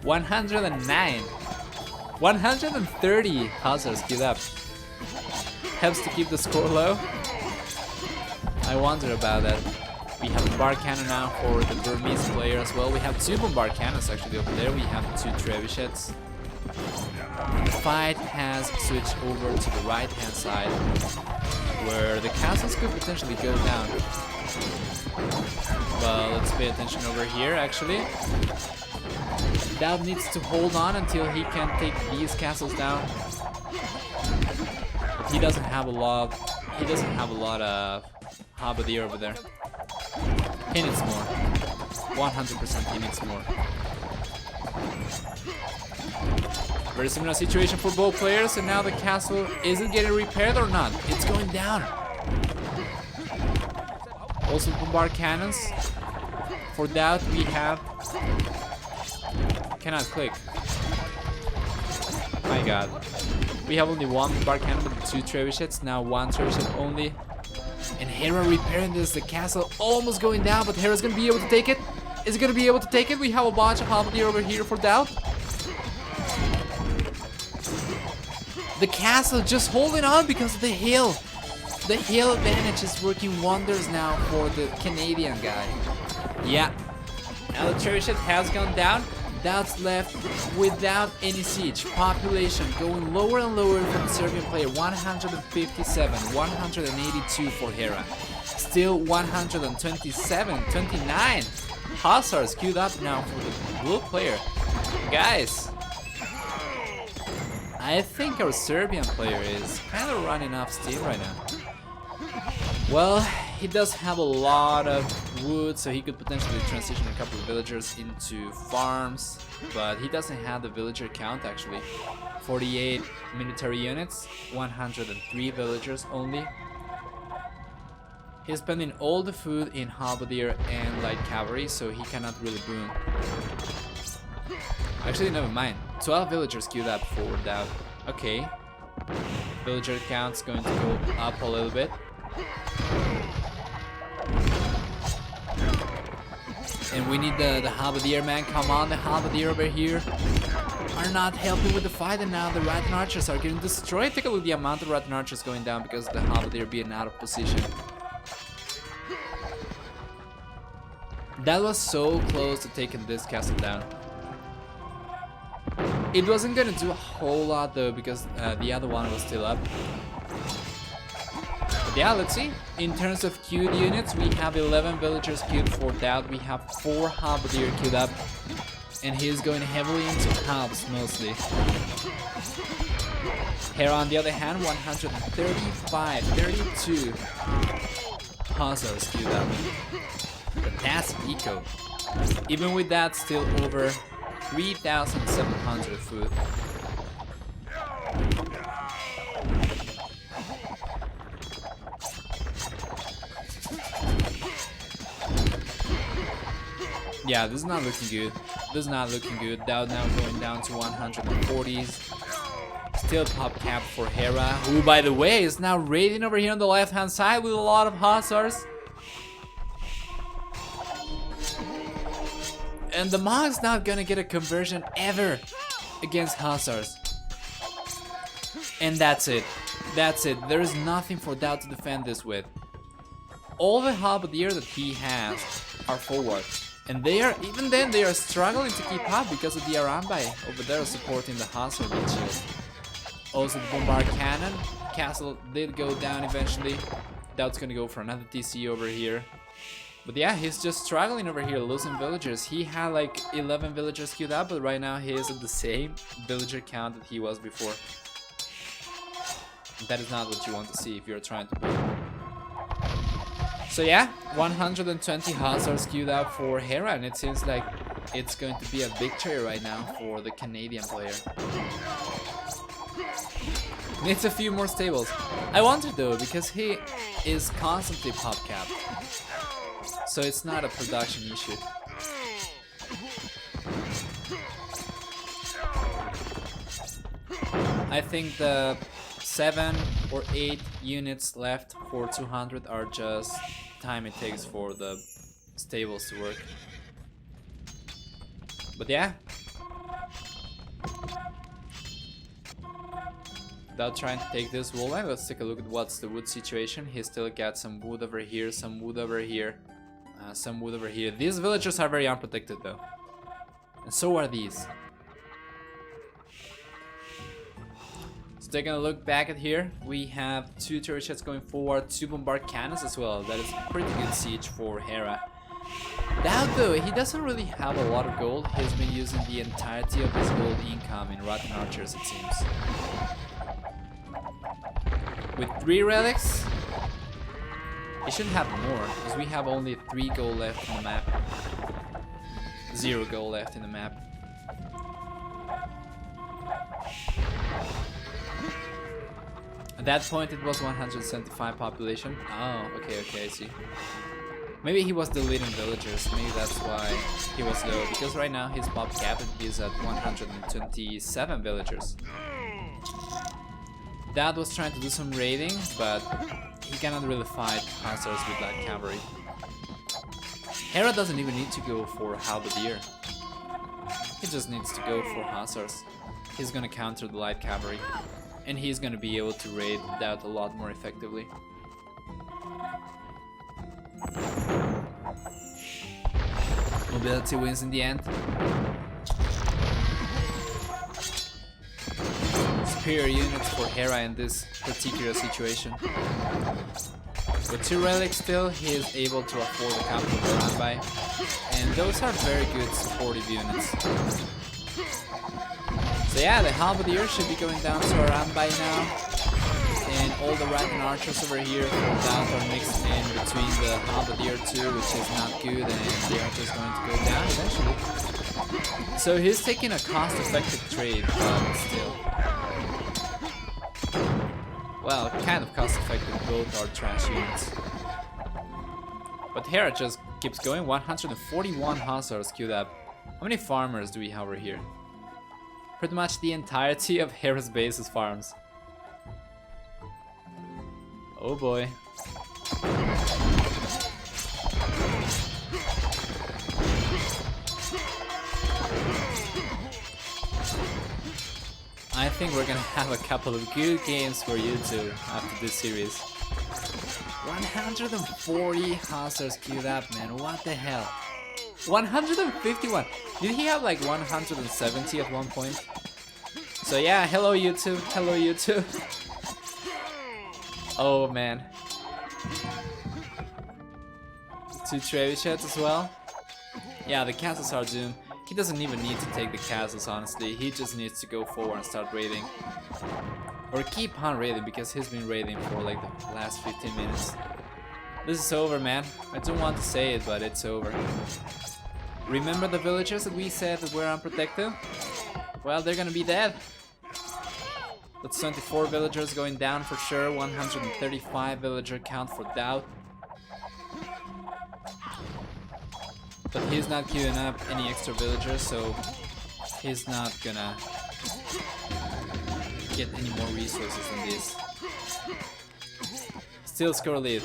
109. 130 hussars queued up. Helps to keep the score low. I wonder about that. We have a bar cannon now for the Burmese player as well. We have 2 bombard cannons actually over there. We have 2 trebuchets. The fight has switched over to the right hand side, where the castles could potentially go down. But let's pay attention over here actually. Daut needs to hold on until he can take these castles down. He doesn't have a lot. He doesn't have a lot of halberdier over there. He needs more. 100% he needs more. Very similar situation for both players, and now the castle isn't getting repaired or not. It's going down. Also bombard cannons. For Daut we have... Cannot click. My god. We have only 1 bombard cannon with 2 trebuchets, now 1 trebuchet only. And Hera repairing this, the castle almost going down, but Hera's gonna be able to take it. Is he gonna be able to take it? We have a bunch of halberdier over here for Daut. The castle just holding on because of the hill. The hill advantage is working wonders now for the Canadian guy. Yeah. Now the trebuchet has gone down. Daut's left without any siege. Population going lower and lower for the Serbian player. 157, 182 for Hera. Still 127, 29. Hussars queued up now for the blue player. Guys, I think our Serbian player is kind of running off steam right now. Well, he does have a lot of wood, so he could potentially transition a couple of villagers into farms, but he doesn't have the villager count actually. 48 military units, 103 villagers only. He's spending all the food in halberdier and light cavalry, so he cannot really boom. Actually, never mind. 12 villagers queued up for Daut. Okay. Villager count's going to go up a little bit. And we need the halberdier, man. Come on, the halberdier over here are not helping with the fight, and now the Rattan archers are getting destroyed. Take a look at the amount of Rattan archers going down because of the halberdier being out of position. That was so close to taking this castle down. It wasn't gonna do a whole lot though because the other one was still up. But yeah, let's see. In terms of queued units, we have 11 villagers queued for Daut. We have 4 halberdier queued up, and he's going heavily into halves mostly. Hera on the other hand, 135, 32 hussars queued up. But that's eco. Even with that, still over 3,700 food. Yeah, this is not looking good. This is not looking good. Daut now going down to 140s. Still pop cap for Hera, who by the way is now raiding over here on the left hand side with a lot of hussars. And the Mog's not gonna get a conversion ever against hussars. And that's it. That's it. There is nothing for Daut to defend this with. All the halberdier that he has are forward. And they are, even then, they are struggling to keep up because of the Arambai over there supporting the hussar shield. Also the bombard cannon. Castle did go down eventually. Daut's gonna go for another TC over here. But yeah, he's just struggling over here, losing villagers. He had like 11 villagers queued up, but right now he is at the same villager count that he was before. That is not what you want to see if you're trying to build. So yeah, 120 hussars queued up for Hera, and it seems like it's going to be a victory right now for the Canadian player. Needs a few more stables. I wonder though, because he is constantly pop capped. So it's not a production issue. I think the 7 or 8 units left for 200 are just time it takes for the stables to work. But yeah, Without trying to take this wool line, let's take a look at what's the wood situation. He still got some wood over here, some wood over here, some wood over here. These villagers are very unprotected though. And so are these. So taking a look back at here, we have 2 turret sheds going forward, 2 bombard cannons as well. That is a pretty good siege for Hera. Daut though, he doesn't really have a lot of gold. He's been using the entirety of his gold income in rotten archers, it seems. With 3 relics, he shouldn't have more, because we have only 3 gold left in the map. 0 gold left in the map. At that point it was 175 population. Oh, okay, I see. Maybe he was deleting villagers, maybe that's why he was low, because right now his pop cap is at 127 villagers. Daut was trying to do some raiding, but he cannot really fight hunters with light cavalry. Hera doesn't even need to go for halberdier. He just needs to go for hunters. He's gonna counter the light cavalry, and he's gonna be able to raid Daut a lot more effectively. Mobility wins in the end. Superior units for Hera in this particular situation. With 2 relics still, he is able to afford a couple of Aranbai, and those are very good supportive units. So yeah, the halberdier should be going down to Aranbai now, and all the Rattan archers over here from Daut are mixed in between the halberdier too, which is not good, and the archer is going to go down eventually. So he's taking a cost-effective trade, but still. Well, kind of cost-effective, both are trash units. But Hera just keeps going, 141 hussars queued up. How many farmers do we have over here? Pretty much the entirety of Hera's base is farms. Oh boy. I think we're gonna have a couple of good games for you two after this series. 140 hussars queued up, man, what the hell? 151! Did he have like 170 at one point? So yeah, hello YouTube, hello YouTube. Oh man. 2 trebuchets as well. Yeah, the castles are doomed. He doesn't even need to take the castles, honestly. He just needs to go forward and start raiding. Or keep on raiding, because he's been raiding for like the last 15 minutes. This is over, man. I don't want to say it, but it's over. Remember the villagers that we said that were unprotected? Well, they're gonna be dead. That's 24 villagers going down for sure. 135 villager count for Daut. But he's not queuing up any extra villagers, so he's not gonna get any more resources than this. Still score lead.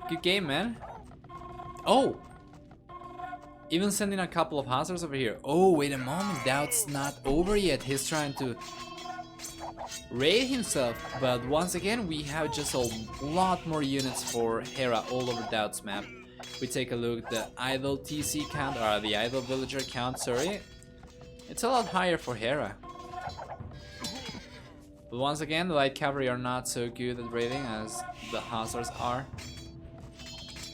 Good game, man. Oh! Even sending a couple of hussars over here. Oh, wait a moment, Daut's not over yet. He's trying to raid himself, but once again we have just a lot more units for Hera all over Daut's map. We take a look at the idle TC count, or the idle villager count, sorry. It's a lot higher for Hera. But once again, the light cavalry are not so good at raiding as the hussars are.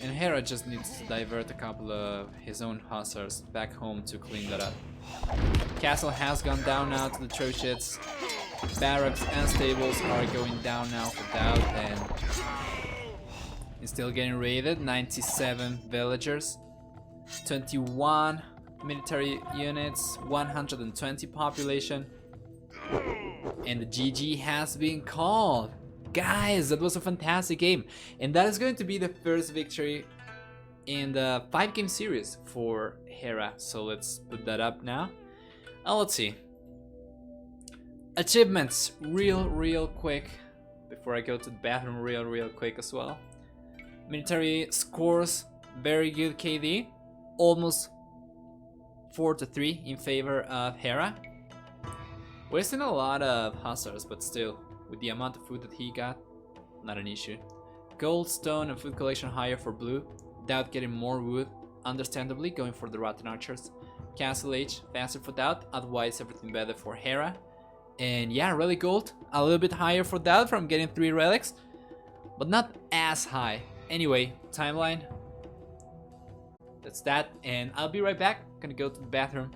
And Hera just needs to divert a couple of his own hussars back home to clean that up. Castle has gone down now to the trebuchets. Barracks and stables are going down now for Daut, and he's still getting raided. 97 villagers, 21 military units, 120 population, and the GG has been called. Guys, that was a fantastic game, and that is going to be the first victory in the 5-game series for Hera. So let's put that up now. Let's see. Achievements, real quick, before I go to the bathroom, real quick as well. Military scores, very good KD, almost 4 to 3 in favor of Hera. Wasting a lot of hussars, but still, with the amount of food that he got, not an issue. Gold, stone, and food collection higher for blue. Daut getting more wood, understandably going for the Rotten Archers. Castle Age, faster for Daut, otherwise everything better for Hera. And yeah, relic gold, a little bit higher for Daut from getting 3 relics, but not as high. Anyway, timeline. That's that, and I'll be right back. Gonna go to the bathroom.